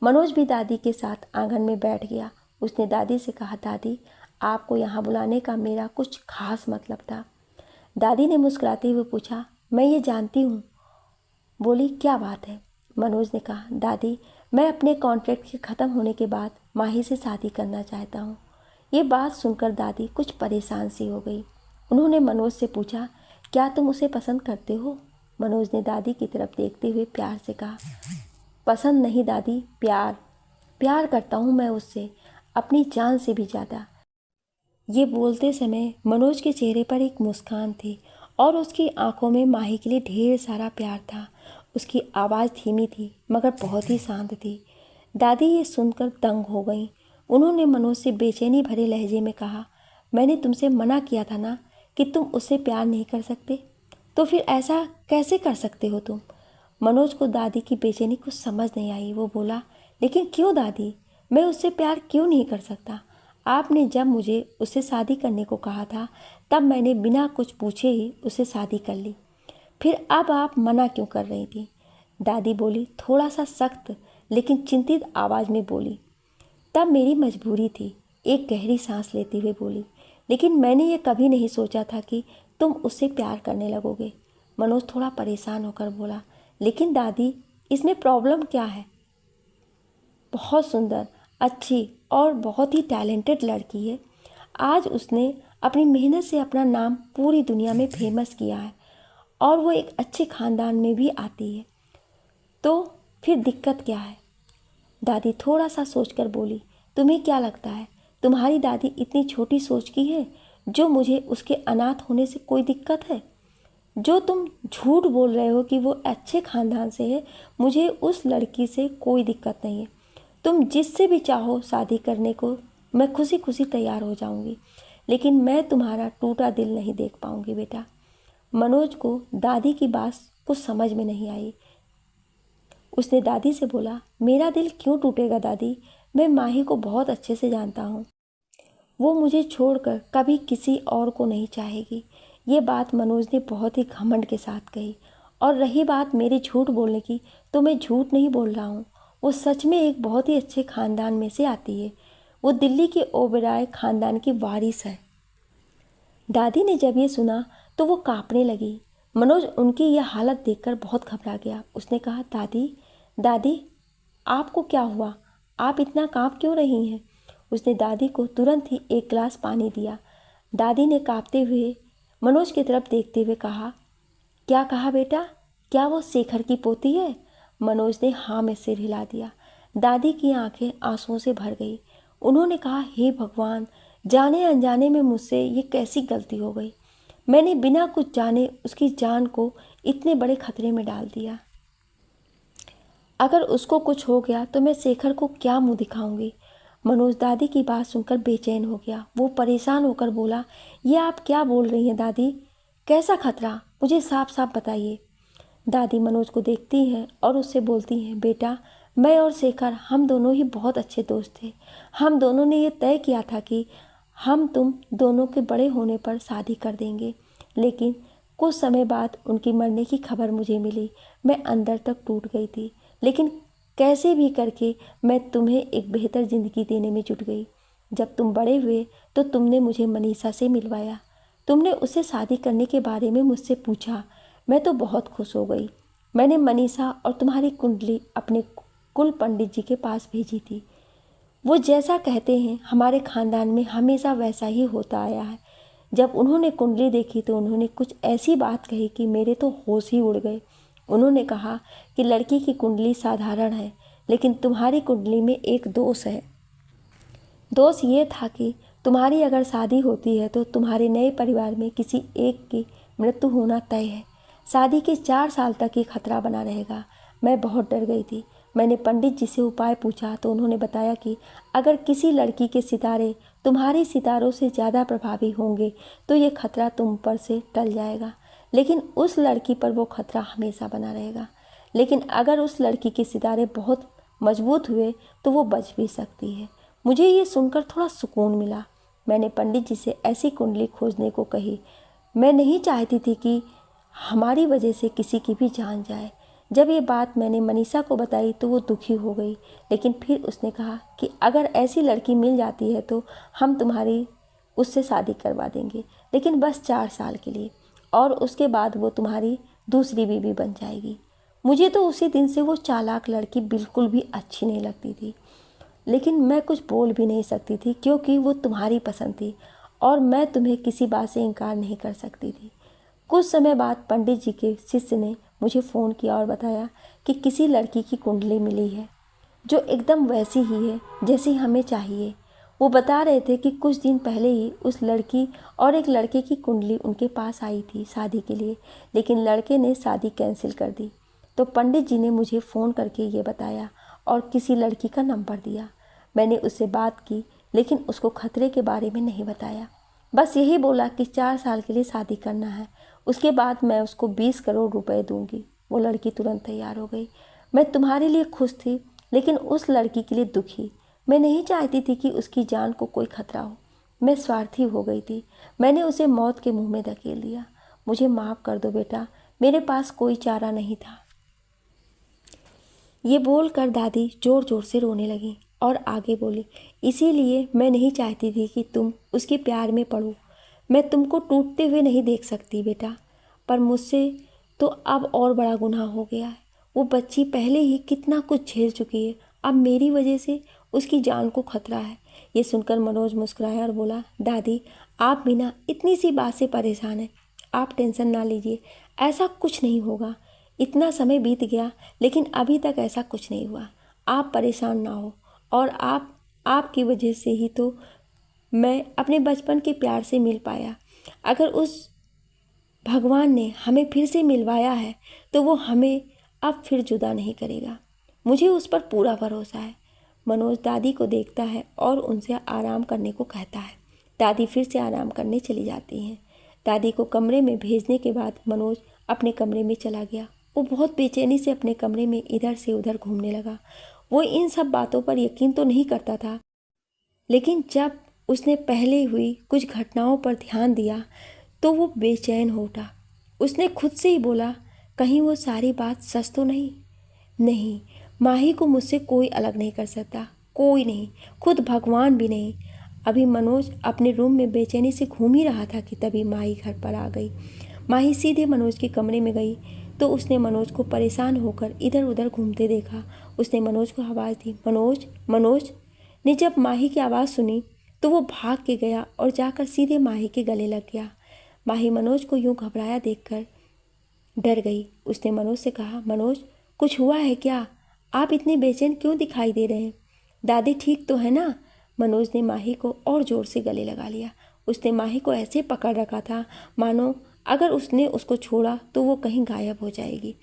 Speaker 1: मनोज भी दादी के साथ आंगन में बैठ गया। उसने दादी से कहा, दादी आपको यहाँ बुलाने का मेरा कुछ खास मतलब था। दादी ने मुस्कुराते हुए पूछा, मैं ये जानती हूँ। बोली, क्या बात है? मनोज ने कहा, दादी, मैं अपने कॉन्ट्रैक्ट के ख़त्म होने के बाद माही से शादी करना चाहता हूँ। ये बात सुनकर दादी कुछ परेशान सी हो गई। उन्होंने मनोज से पूछा, क्या तुम उसे पसंद करते हो? मनोज ने दादी की तरफ देखते हुए प्यार से कहा, पसंद नहीं दादी, प्यार प्यार करता हूँ मैं उससे, अपनी जान से भी ज़्यादा। ये बोलते समय मनोज के चेहरे पर एक मुस्कान थी और उसकी आंखों में माही के लिए ढेर सारा प्यार था। उसकी आवाज़ धीमी थी मगर बहुत ही शांत थी। दादी ये सुनकर दंग हो गईं। उन्होंने मनोज से बेचैनी भरे लहजे में कहा, मैंने तुमसे मना किया था ना कि तुम उससे प्यार नहीं कर सकते, तो फिर ऐसा कैसे कर सकते हो तुम? मनोज को दादी की बेचैनी कुछ समझ नहीं आई। वो बोला, लेकिन क्यों दादी, मैं उससे प्यार क्यों नहीं कर सकता? आपने जब मुझे उससे शादी करने को कहा था तब मैंने बिना कुछ पूछे ही उससे शादी कर ली, फिर अब आप मना क्यों कर रही थी? दादी बोली, थोड़ा सा सख्त लेकिन चिंतित आवाज़ में बोली, तब मेरी मजबूरी थी। एक गहरी सांस लेते हुए बोली, लेकिन मैंने ये कभी नहीं सोचा था कि तुम उससे प्यार करने लगोगे। मनोज थोड़ा परेशान होकर बोला, लेकिन दादी, इसमें प्रॉब्लम क्या है? बहुत सुंदर, अच्छी और बहुत ही टैलेंटेड लड़की है। आज उसने अपनी मेहनत से अपना नाम पूरी दुनिया में फेमस किया है और वो एक अच्छे ख़ानदान में भी आती है, तो फिर दिक्कत क्या है? दादी थोड़ा सा सोचकर बोली, तुम्हें क्या लगता है तुम्हारी दादी इतनी छोटी सोच की है जो मुझे उसके अनाथ होने से कोई दिक्कत है? जो तुम झूठ बोल रहे हो कि वो अच्छे ख़ानदान से है, मुझे उस लड़की से कोई दिक्कत नहीं है। तुम जिससे भी चाहो शादी करने को मैं खुशी खुशी तैयार हो जाऊंगी, लेकिन मैं तुम्हारा टूटा दिल नहीं देख पाऊंगी बेटा। मनोज को दादी की बात कुछ समझ में नहीं आई। उसने दादी से बोला, मेरा दिल क्यों टूटेगा दादी, मैं माही को बहुत अच्छे से जानता हूँ। वो मुझे छोड़कर कभी किसी और को नहीं चाहेगी। ये बात मनोज ने बहुत ही घमंड के साथ कही। और रही बात मेरे झूठ बोलने की, तो मैं झूठ नहीं बोल रहा हूँ। वो सच में एक बहुत ही अच्छे ख़ानदान में से आती है। वो दिल्ली के ओबेरॉय ख़ानदान की वारिस है। दादी ने जब ये सुना तो वो कांपने लगी। मनोज उनकी यह हालत देखकर बहुत घबरा गया। उसने कहा, दादी, दादी, आपको क्या हुआ? आप इतना कांप क्यों रही हैं? उसने दादी को तुरंत ही एक गिलास पानी दिया। दादी ने कांपते हुए मनोज की तरफ देखते हुए कहा, क्या कहा बेटा, क्या वो शेखर की पोती है? मनोज ने हाँ में सिर हिला दिया। दादी की आंखें आंसुओं से भर गई। उन्होंने कहा, हे भगवान, जाने अनजाने में मुझसे ये कैसी गलती हो गई। मैंने बिना कुछ जाने उसकी जान को इतने बड़े खतरे में डाल दिया। अगर उसको कुछ हो गया तो मैं शेखर को क्या मुंह दिखाऊंगी? मनोज दादी की बात सुनकर बेचैन हो गया। वो परेशान होकर बोला, ये आप क्या बोल रही हैं दादी? कैसा खतरा? मुझे साफ साफ बताइए। दादी मनोज को देखती हैं और उससे बोलती हैं, बेटा, मैं और शेखर हम दोनों ही बहुत अच्छे दोस्त थे। हम दोनों ने ये तय किया था कि हम तुम दोनों के बड़े होने पर शादी कर देंगे, लेकिन कुछ समय बाद उनकी मरने की खबर मुझे मिली। मैं अंदर तक टूट गई थी, लेकिन कैसे भी करके मैं तुम्हें एक बेहतर ज़िंदगी देने में जुट गई। जब तुम बड़े हुए तो तुमने मुझे मनीषा से मिलवाया। तुमने उससे शादी करने के बारे में मुझसे पूछा। मैं तो बहुत खुश हो गई। मैंने मनीषा और तुम्हारी कुंडली अपने कुल पंडित जी के पास भेजी थी। वो जैसा कहते हैं हमारे ख़ानदान में हमेशा वैसा ही होता आया है। जब उन्होंने कुंडली देखी तो उन्होंने कुछ ऐसी बात कही कि मेरे तो होश ही उड़ गए। उन्होंने कहा कि लड़की की कुंडली साधारण है, लेकिन तुम्हारी कुंडली में एक दोष है। दोष ये था कि तुम्हारी अगर शादी होती है तो तुम्हारे नए परिवार में किसी एक की मृत्यु होना तय है। शादी के 4 साल तक ये खतरा बना रहेगा। मैं बहुत डर गई थी। मैंने पंडित जी से उपाय पूछा तो उन्होंने बताया कि अगर किसी लड़की के सितारे तुम्हारे सितारों से ज़्यादा प्रभावी होंगे तो ये खतरा तुम पर से टल जाएगा, लेकिन उस लड़की पर वो खतरा हमेशा बना रहेगा। लेकिन अगर उस लड़की के सितारे बहुत मजबूत हुए तो वो बच भी सकती है। मुझे ये सुनकर थोड़ा सुकून मिला। मैंने पंडित जी से ऐसी कुंडली खोजने को कही। मैं नहीं चाहती थी कि हमारी वजह से किसी की भी जान जाए। जब ये बात मैंने मनीषा को बताई तो वो दुखी हो गई, लेकिन फिर उसने कहा कि अगर ऐसी लड़की मिल जाती है तो हम तुम्हारी उससे शादी करवा देंगे, लेकिन बस 4 साल के लिए, और उसके बाद वो तुम्हारी दूसरी बीवी बन जाएगी। मुझे तो उसी दिन से वो चालाक लड़की बिल्कुल भी अच्छी नहीं लगती थी, लेकिन मैं कुछ बोल भी नहीं सकती थी क्योंकि वो तुम्हारी पसंद थी और मैं तुम्हें किसी बात से इनकार नहीं कर सकती थी। कुछ समय बाद पंडित जी के शिष्य ने मुझे फ़ोन किया और बताया कि किसी लड़की की कुंडली मिली है जो एकदम वैसी ही है जैसी हमें चाहिए। वो बता रहे थे कि कुछ दिन पहले ही उस लड़की और एक लड़के की कुंडली उनके पास आई थी शादी के लिए, लेकिन लड़के ने शादी कैंसिल कर दी। तो पंडित जी ने मुझे फ़ोन करके ये बताया और किसी लड़की का नंबर दिया। मैंने उससे बात की, लेकिन उसको खतरे के बारे में नहीं बताया। बस यही बोला कि 4 साल के लिए शादी करना है, उसके बाद मैं उसको 20 करोड़ रुपए दूंगी। वो लड़की तुरंत तैयार हो गई। मैं तुम्हारे लिए खुश थी, लेकिन उस लड़की के लिए दुखी। मैं नहीं चाहती थी कि उसकी जान को कोई खतरा हो। मैं स्वार्थी हो गई थी। मैंने उसे मौत के मुंह में धकेल दिया। मुझे माफ़ कर दो बेटा, मेरे पास कोई चारा नहीं था। ये बोलकर दादी ज़ोर ज़ोर से रोने लगी और आगे बोली, इसीलिए मैं नहीं चाहती थी कि तुम उसके प्यार में पड़ो। मैं तुमको टूटते हुए नहीं देख सकती बेटा, पर मुझसे तो अब और बड़ा गुनाह हो गया है। वो बच्ची पहले ही कितना कुछ झेल चुकी है, अब मेरी वजह से उसकी जान को खतरा है। ये सुनकर मनोज मुस्कुराया और बोला, दादी आप बिना इतनी सी बात से परेशान हैं, आप टेंशन ना लीजिए, ऐसा कुछ नहीं होगा। इतना समय बीत गया लेकिन अभी तक ऐसा कुछ नहीं हुआ। आप परेशान ना हो, और आपकी वजह से ही तो मैं अपने बचपन के प्यार से मिल पाया। अगर उस भगवान ने हमें फिर से मिलवाया है तो वो हमें अब फिर जुदा नहीं करेगा। मुझे उस पर पूरा भरोसा है। मनोज दादी को देखता है और उनसे आराम करने को कहता है। दादी फिर से आराम करने चली जाती हैं। दादी को कमरे में भेजने के बाद मनोज अपने कमरे में चला गया। वो बहुत बेचैनी से अपने कमरे में इधर से उधर घूमने लगा। वो इन सब बातों पर यकीन तो नहीं करता था, लेकिन जब उसने पहले हुई कुछ घटनाओं पर ध्यान दिया तो वो बेचैन हो उठा। उसने खुद से ही बोला, कहीं वो सारी बात सच तो नहीं। नहीं, माही को मुझसे कोई अलग नहीं कर सकता, कोई नहीं, खुद भगवान भी नहीं। अभी मनोज अपने रूम में बेचैनी से घूम ही रहा था कि तभी माही घर पर आ गई। माही सीधे मनोज के कमरे में गई तो उसने मनोज को परेशान होकर इधर उधर घूमते देखा। उसने मनोज को आवाज़ दी, मनोज मनोज। ने जब माही की आवाज़ सुनी तो वो भाग के गया और जाकर सीधे माही के गले लग गया। माही मनोज को यूं घबराया देखकर डर गई। उसने मनोज से कहा, मनोज कुछ हुआ है क्या? आप इतने बेचैन क्यों दिखाई दे रहे हैं? दादी ठीक तो है ना? मनोज ने माही को और ज़ोर से गले लगा लिया। उसने माही को ऐसे पकड़ रखा था मानो अगर उसने उसको छोड़ा तो वो कहीं गायब हो जाएगी।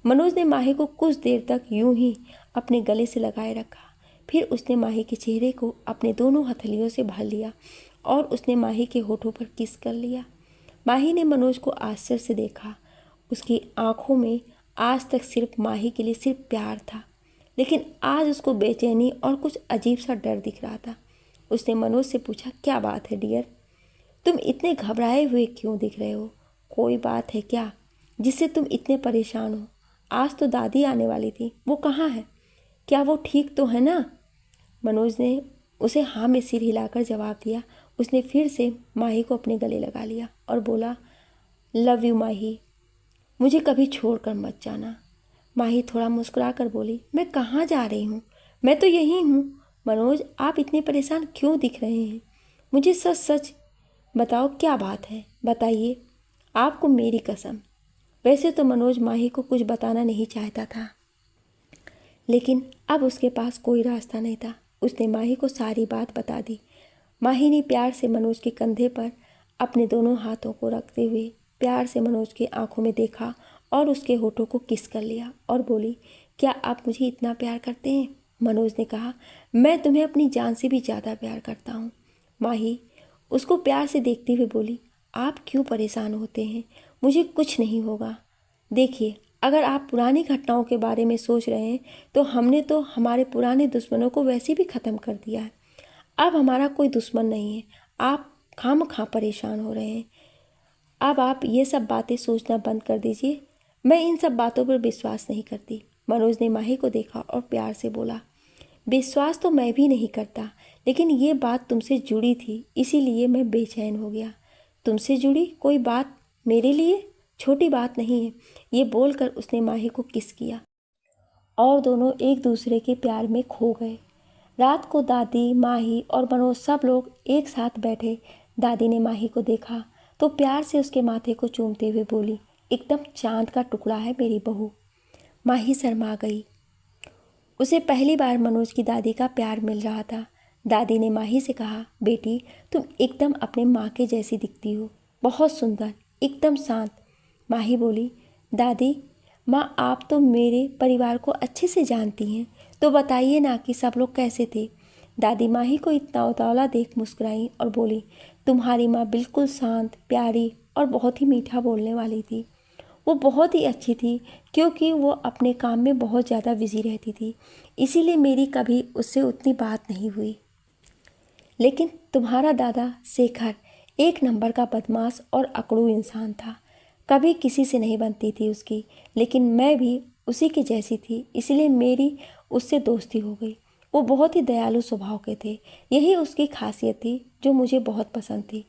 Speaker 1: मनोज ने माही को कुछ देर तक यूं ही अपने गले से लगाए रखा। फिर उसने माही के चेहरे को अपने दोनों हथेलियों से भर लिया और उसने माही के होठों पर किस कर लिया। माही ने मनोज को आश्चर्य से देखा। उसकी आंखों में आज तक सिर्फ माही के लिए सिर्फ प्यार था, लेकिन आज उसको बेचैनी और कुछ अजीब सा डर दिख रहा था। उसने मनोज से पूछा, क्या बात है डियर? तुम इतने घबराए हुए क्यों दिख रहे हो? कोई बात है क्या जिससे तुम इतने परेशान हो? आज तो दादी आने वाली थी, वो कहाँ है? क्या वो ठीक तो है ना? मनोज ने उसे हाँ में सिर हिलाकर जवाब दिया। उसने फिर से माही को अपने गले लगा लिया और बोला, लव यू माही, मुझे कभी छोड़कर मत जाना। माही थोड़ा मुस्कुरा कर बोली, मैं कहाँ जा रही हूँ, मैं तो यहीं हूँ। मनोज आप इतने परेशान क्यों दिख रहे हैं? मुझे सच सच बताओ, क्या बात है, बताइए, आपको मेरी कसम। वैसे तो मनोज माही को कुछ बताना नहीं चाहता था, लेकिन अब उसके पास कोई रास्ता नहीं था। उसने माही को सारी बात बता दी। माही ने प्यार से मनोज के कंधे पर अपने दोनों हाथों को रखते हुए प्यार से मनोज की आंखों में देखा और उसके होठों को किस कर लिया और बोली, क्या आप मुझे इतना प्यार करते हैं? मनोज ने कहा, मैं तुम्हें अपनी जान से भी ज़्यादा प्यार करता हूँ। माही उसको प्यार से देखते हुए बोली, आप क्यों परेशान होते हैं? मुझे कुछ नहीं होगा। देखिए, अगर आप पुरानी घटनाओं के बारे में सोच रहे हैं तो हमने तो हमारे पुराने दुश्मनों को वैसे भी ख़त्म कर दिया है। अब हमारा कोई दुश्मन नहीं है। आप खामखा परेशान हो रहे हैं। अब आप ये सब बातें सोचना बंद कर दीजिए। मैं इन सब बातों पर विश्वास नहीं करती। मनोज ने माही को देखा और प्यार से बोला, विश्वास तो मैं भी नहीं करता, लेकिन ये बात तुमसे जुड़ी थी, इसीलिए मैं बेचैन हो गया। तुमसे जुड़ी कोई बात मेरे लिए छोटी बात नहीं है। ये बोलकर उसने माही को किस किया और दोनों एक दूसरे के प्यार में खो गए। रात को दादी, माही और मनोज सब लोग एक साथ बैठे। दादी ने माही को देखा तो प्यार से उसके माथे को चूमते हुए बोली, एकदम चांद का टुकड़ा है मेरी बहू। माही शर्मा गई। उसे पहली बार मनोज की दादी का प्यार मिल रहा था। दादी ने माही से कहा, बेटी तुम एकदम अपने माँ के जैसी दिखती हो, बहुत सुंदर, एकदम शांत। माही बोली, दादी माँ आप तो मेरे परिवार को अच्छे से जानती हैं, तो बताइए ना कि सब लोग कैसे थे। दादी माही को इतना उतावला देख मुस्कुराई और बोली, तुम्हारी माँ बिल्कुल शांत, प्यारी और बहुत ही मीठा बोलने वाली थी। वो बहुत ही अच्छी थी क्योंकि वो अपने काम में बहुत ज़्यादा बिजी रहती थी, इसीलिए मेरी कभी उससे उतनी बात नहीं हुई। लेकिन तुम्हारा दादा शेखर एक नंबर का बदमाश और अकड़ू इंसान था, कभी किसी से नहीं बनती थी उसकी, लेकिन मैं भी उसी की जैसी थी, इसलिए मेरी उससे दोस्ती हो गई। वो बहुत ही दयालु स्वभाव के थे, यही उसकी खासियत थी जो मुझे बहुत पसंद थी।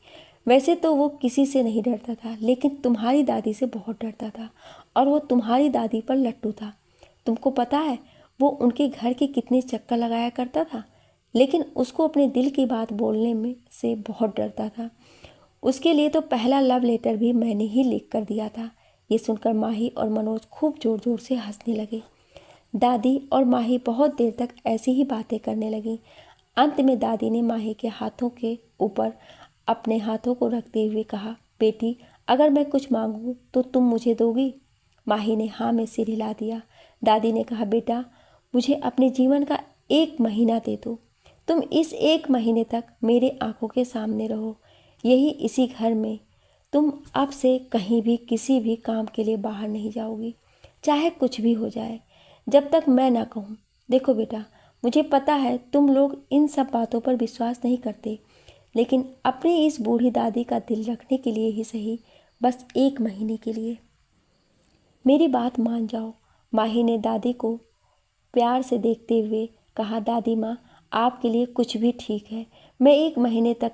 Speaker 1: वैसे तो वो किसी से नहीं डरता था, लेकिन तुम्हारी दादी से बहुत डरता था और वो तुम्हारी दादी पर लट्टू था। तुमको पता है वो उनके घर के कितने चक्कर लगाया करता था, लेकिन उसको अपने दिल की बात बोलने में से बहुत डरता था। उसके लिए तो पहला लव लेटर भी मैंने ही लिख कर दिया था। ये सुनकर माही और मनोज खूब जोर जोर से हंसने लगे। दादी और माही बहुत देर तक ऐसी ही बातें करने लगी। अंत में दादी ने माही के हाथों के ऊपर अपने हाथों को रखते हुए कहा, बेटी अगर मैं कुछ मांगूं तो तुम मुझे दोगी। माही ने हाँ में सिर हिला दिया। दादी ने कहा, बेटा मुझे अपने जीवन का 1 महीना दे दो। तुम इस 1 महीने तक मेरे आंखों के सामने रहो, यही इसी घर में। तुम अब से कहीं भी किसी भी काम के लिए बाहर नहीं जाओगी, चाहे कुछ भी हो जाए, जब तक मैं ना कहूँ। देखो बेटा, मुझे पता है तुम लोग इन सब बातों पर विश्वास नहीं करते, लेकिन अपनी इस बूढ़ी दादी का दिल रखने के लिए ही सही, बस 1 महीने के लिए मेरी बात मान जाओ। माही ने दादी को प्यार से देखते हुए कहा, दादी माँ आपके लिए कुछ भी ठीक है। मैं 1 महीने तक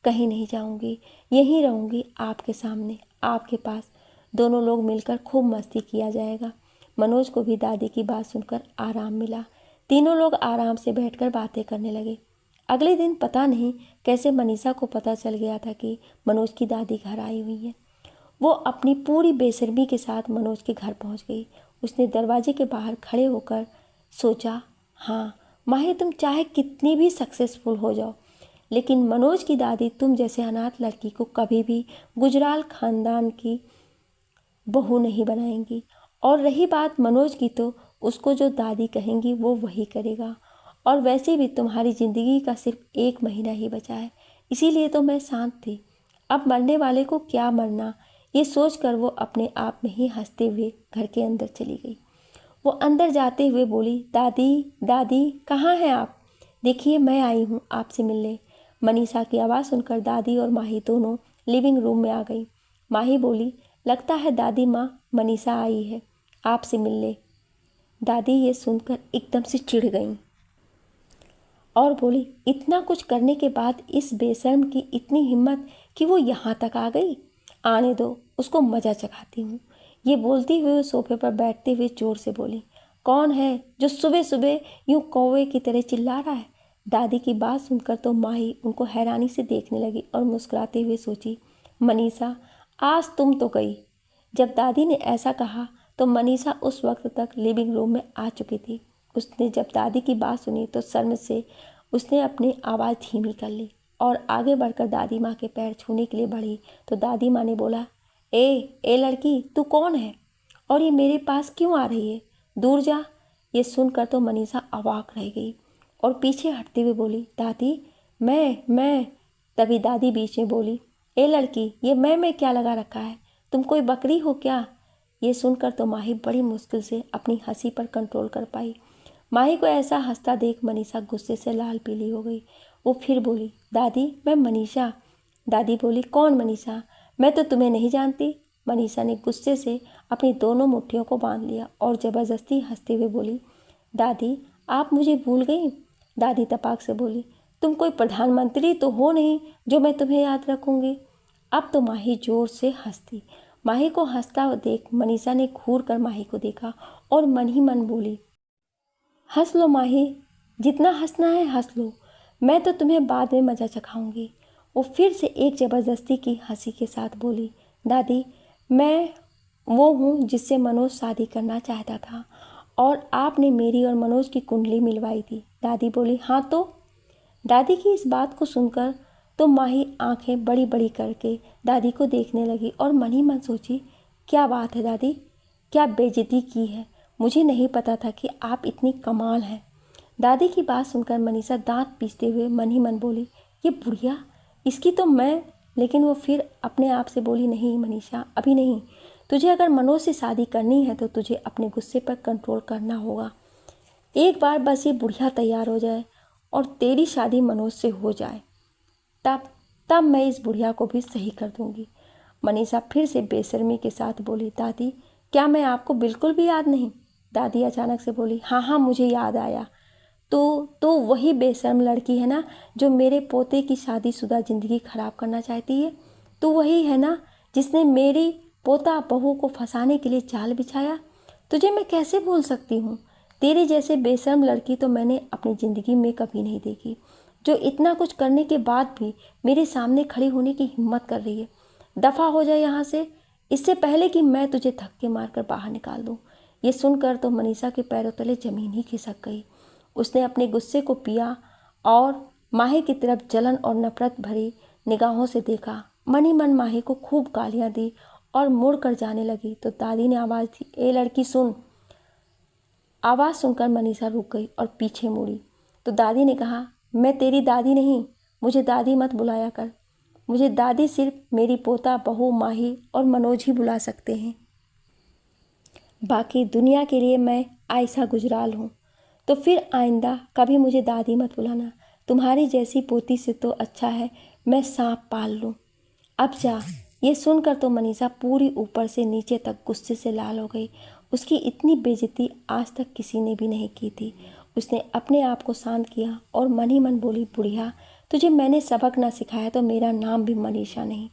Speaker 1: कहीं नहीं जाऊंगी, यहीं रहूंगी आपके सामने, आपके पास। दोनों लोग मिलकर खूब मस्ती किया जाएगा। मनोज को भी दादी की बात सुनकर आराम मिला। तीनों लोग आराम से बैठकर बातें करने लगे। अगले दिन पता नहीं कैसे मनीषा को पता चल गया था कि मनोज की दादी घर आई हुई है। वो अपनी पूरी बेशर्मी के साथ मनोज के घर पहुंच गई। उसने दरवाजे के बाहर खड़े होकर सोचा, हाँ माही तुम चाहे कितनी भी सक्सेसफुल हो जाओ, लेकिन मनोज की दादी तुम जैसे अनाथ लड़की को कभी भी गुजराल खानदान की बहू नहीं बनाएंगी। और रही बात मनोज की, तो उसको जो दादी कहेंगी वो वही करेगा। और वैसे भी तुम्हारी ज़िंदगी का सिर्फ 1 महीना ही बचा है, इसीलिए तो मैं शांत थी। अब मरने वाले को क्या मरना, ये सोचकर वो अपने आप में ही हंसते हुए घर के अंदर चली गई। वो अंदर जाते हुए बोली, दादी दादी कहाँ हैं आप? देखिए मैं आई हूँ आपसे मिलने। मनीषा की आवाज़ सुनकर दादी और माही दोनों लिविंग रूम में आ गई। माही बोली, लगता है दादी माँ मनीषा आई है आपसे मिलने। दादी ये सुनकर एकदम से चिढ़ गई और बोली, इतना कुछ करने के बाद इस बेशर्म की इतनी हिम्मत कि वो यहाँ तक आ गई। आने दो, उसको मज़ा चखाती हूँ। ये बोलती हुए सोफे पर बैठते हुए जोर से बोली, कौन है जो सुबह सुबह यूं कौवे की तरह चिल्ला रहा है? दादी की बात सुनकर तो माही उनको हैरानी से देखने लगी और मुस्कुराते हुए सोची, मनीषा आज तुम तो गई। जब दादी ने ऐसा कहा तो मनीषा उस वक्त तक लिविंग रूम में आ चुकी थी। उसने जब दादी की बात सुनी तो शर्म से उसने अपनी आवाज़ धीमी कर ली और आगे बढ़कर दादी माँ के पैर छूने के लिए बढ़ी तो दादी माँ ने बोला, ए लड़की तू कौन है और ये मेरे पास क्यों आ रही है? दूर जा। ये सुनकर तो मनीषा अवाक रह गई और पीछे हटते हुए बोली, दादी मैं। तभी दादी बीच में बोली, ए लड़की ये मैं क्या लगा रखा है? तुम कोई बकरी हो क्या? ये सुनकर तो माही बड़ी मुश्किल से अपनी हंसी पर कंट्रोल कर पाई। माही को ऐसा हंसता देख मनीषा गुस्से से लाल पीली हो गई। वो फिर बोली, दादी मैं मनीषा। दादी बोली, कौन मनीषा? मैं तो तुम्हें नहीं जानती। मनीषा ने गुस्से से अपनी दोनों मुट्ठियों को बांध लिया और ज़बरदस्ती हंसते हुए बोली, दादी आप मुझे भूल गई? दादी तपाक से बोली। तुम कोई प्रधानमंत्री तो हो नहीं जो मैं तुम्हें याद रखूंगी। अब तो माही जोर से हंसती। माही को हंसता हुआ देख मनीषा ने घूर कर माही को देखा और मन ही मन बोली, हंस लो माही, जितना हंसना है हंस लो, मैं तो तुम्हें बाद में मज़ा चखाऊंगी। वो फिर से एक ज़बरदस्ती की हंसी के साथ बोली, दादी मैं वो हूँ जिससे मनोज शादी करना चाहता था और आपने मेरी और मनोज की कुंडली मिलवाई थी। दादी बोली, हाँ तो? दादी की इस बात को सुनकर तो माही आंखें बड़ी बड़ी करके दादी को देखने लगी और मन ही मन सोची, क्या बात है दादी, क्या बेइज्जती की है, मुझे नहीं पता था कि आप इतनी कमाल हैं। दादी की बात सुनकर मनीषा दांत पीसते हुए मन ही मन बोली, ये बुढ़िया, इसकी तो मैं। लेकिन वो फिर अपने आप से बोली, नहीं मनीषा, अभी नहीं। तुझे अगर मनोज से शादी करनी है तो तुझे अपने गुस्से पर कंट्रोल करना होगा। एक बार बस ये बुढ़िया तैयार हो जाए और तेरी शादी मनोज से हो जाए, तब तब मैं इस बुढ़िया को भी सही कर दूंगी। मनीषा फिर से बेशर्मी के साथ बोली, दादी क्या मैं आपको बिल्कुल भी याद नहीं? दादी अचानक से बोली, हाँ हाँ मुझे याद आया। तो वही बेशर्म लड़की है ना जो मेरे पोते की शादीशुदा ज़िंदगी खराब करना चाहती है। तो वही है ना जिसने मेरी पोता बहू को फंसाने के लिए जाल बिछाया। तुझे मैं कैसे भूल सकती हूँ? तेरे जैसे बेशर्म लड़की तो मैंने अपनी ज़िंदगी में कभी नहीं देखी, जो इतना कुछ करने के बाद भी मेरे सामने खड़ी होने की हिम्मत कर रही है। दफ़ा हो जाए यहाँ से, इससे पहले कि मैं तुझे धक्के मारकर बाहर निकाल दूँ। ये सुनकर तो मनीषा के पैरों तले ज़मीन ही खिसक गई। उसने अपने गुस्से को पिया और माही की तरफ जलन और नफरत भरी निगाहों से देखा। मन ही मन माही को खूब गालियाँ दी और मुड़ कर जाने लगी तो दादी ने आवाज़ दी, ए लड़की सुन। आवाज़ सुनकर मनीषा रुक गई और पीछे मुड़ी तो दादी ने कहा, मैं तेरी दादी नहीं, मुझे दादी मत बुलाया कर। मुझे दादी सिर्फ मेरी पोता बहू माही और मनोज ही बुला सकते हैं। बाकी दुनिया के लिए मैं आयशा गुजराल हूँ। तो फिर आइंदा कभी मुझे दादी मत बुलाना। तुम्हारी जैसी पोती से तो अच्छा है मैं सांप पाल लूँ। अब जा। ये सुनकर तो मनीषा पूरी ऊपर से नीचे तक गुस्से से लाल हो गई। उसकी इतनी बेइज्जती आज तक किसी ने भी नहीं की थी। उसने अपने आप को शांत किया और मन ही मन बोली, बुढ़िया तुझे मैंने सबक ना सिखाया तो मेरा नाम भी मनीषा नहीं।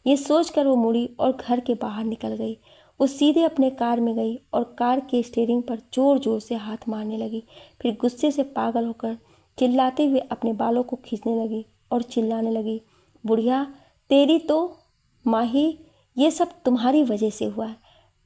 Speaker 1: ये सोचकर वो मुड़ी और घर के बाहर निकल गई। वो सीधे अपने कार में गई और कार के स्टीयरिंग पर जोर जोर से हाथ मारने लगी। फिर गुस्से से पागल होकर चिल्लाते हुए अपने बालों को खींचने लगी और चिल्लाने लगी, बुढ़िया तेरी तो माही, ये सब तुम्हारी वजह से हुआ है।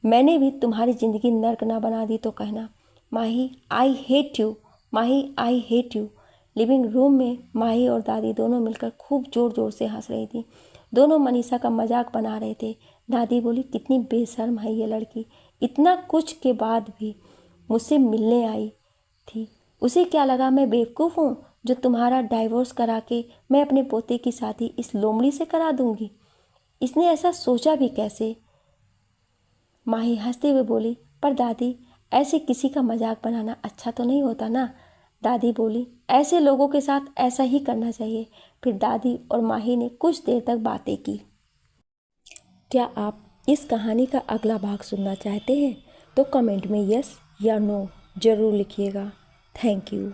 Speaker 1: मैंने भी तुम्हारी ज़िंदगी नर्क ना बना दी तो कहना। Mahi I hate you, Mahi I hate you. Living room में माही और दादी दोनों मिलकर खूब ज़ोर ज़ोर से हंस रही थी। दोनों मनीषा का मजाक बना रहे थे। दादी बोली, कितनी बेशर्म है ये लड़की, इतना कुछ के बाद भी मुझसे मिलने आई थी। उसे क्या लगा मैं बेवकूफ़ हूँ जो तुम्हारा डाइवोर्स करा के मैं अपने पोते की शादी इस लोमड़ी से करा दूंगी। इसने ऐसा सोचा भी कैसे? माही हंसते हुए बोली, पर दादी ऐसे किसी का मजाक बनाना अच्छा तो नहीं होता ना। दादी बोली, ऐसे लोगों के साथ ऐसा ही करना चाहिए। फिर दादी और माही ने कुछ देर तक बातें की। क्या आप इस कहानी का अगला भाग सुनना चाहते हैं? तो कमेंट में यस या नो ज़रूर लिखिएगा। Thank you.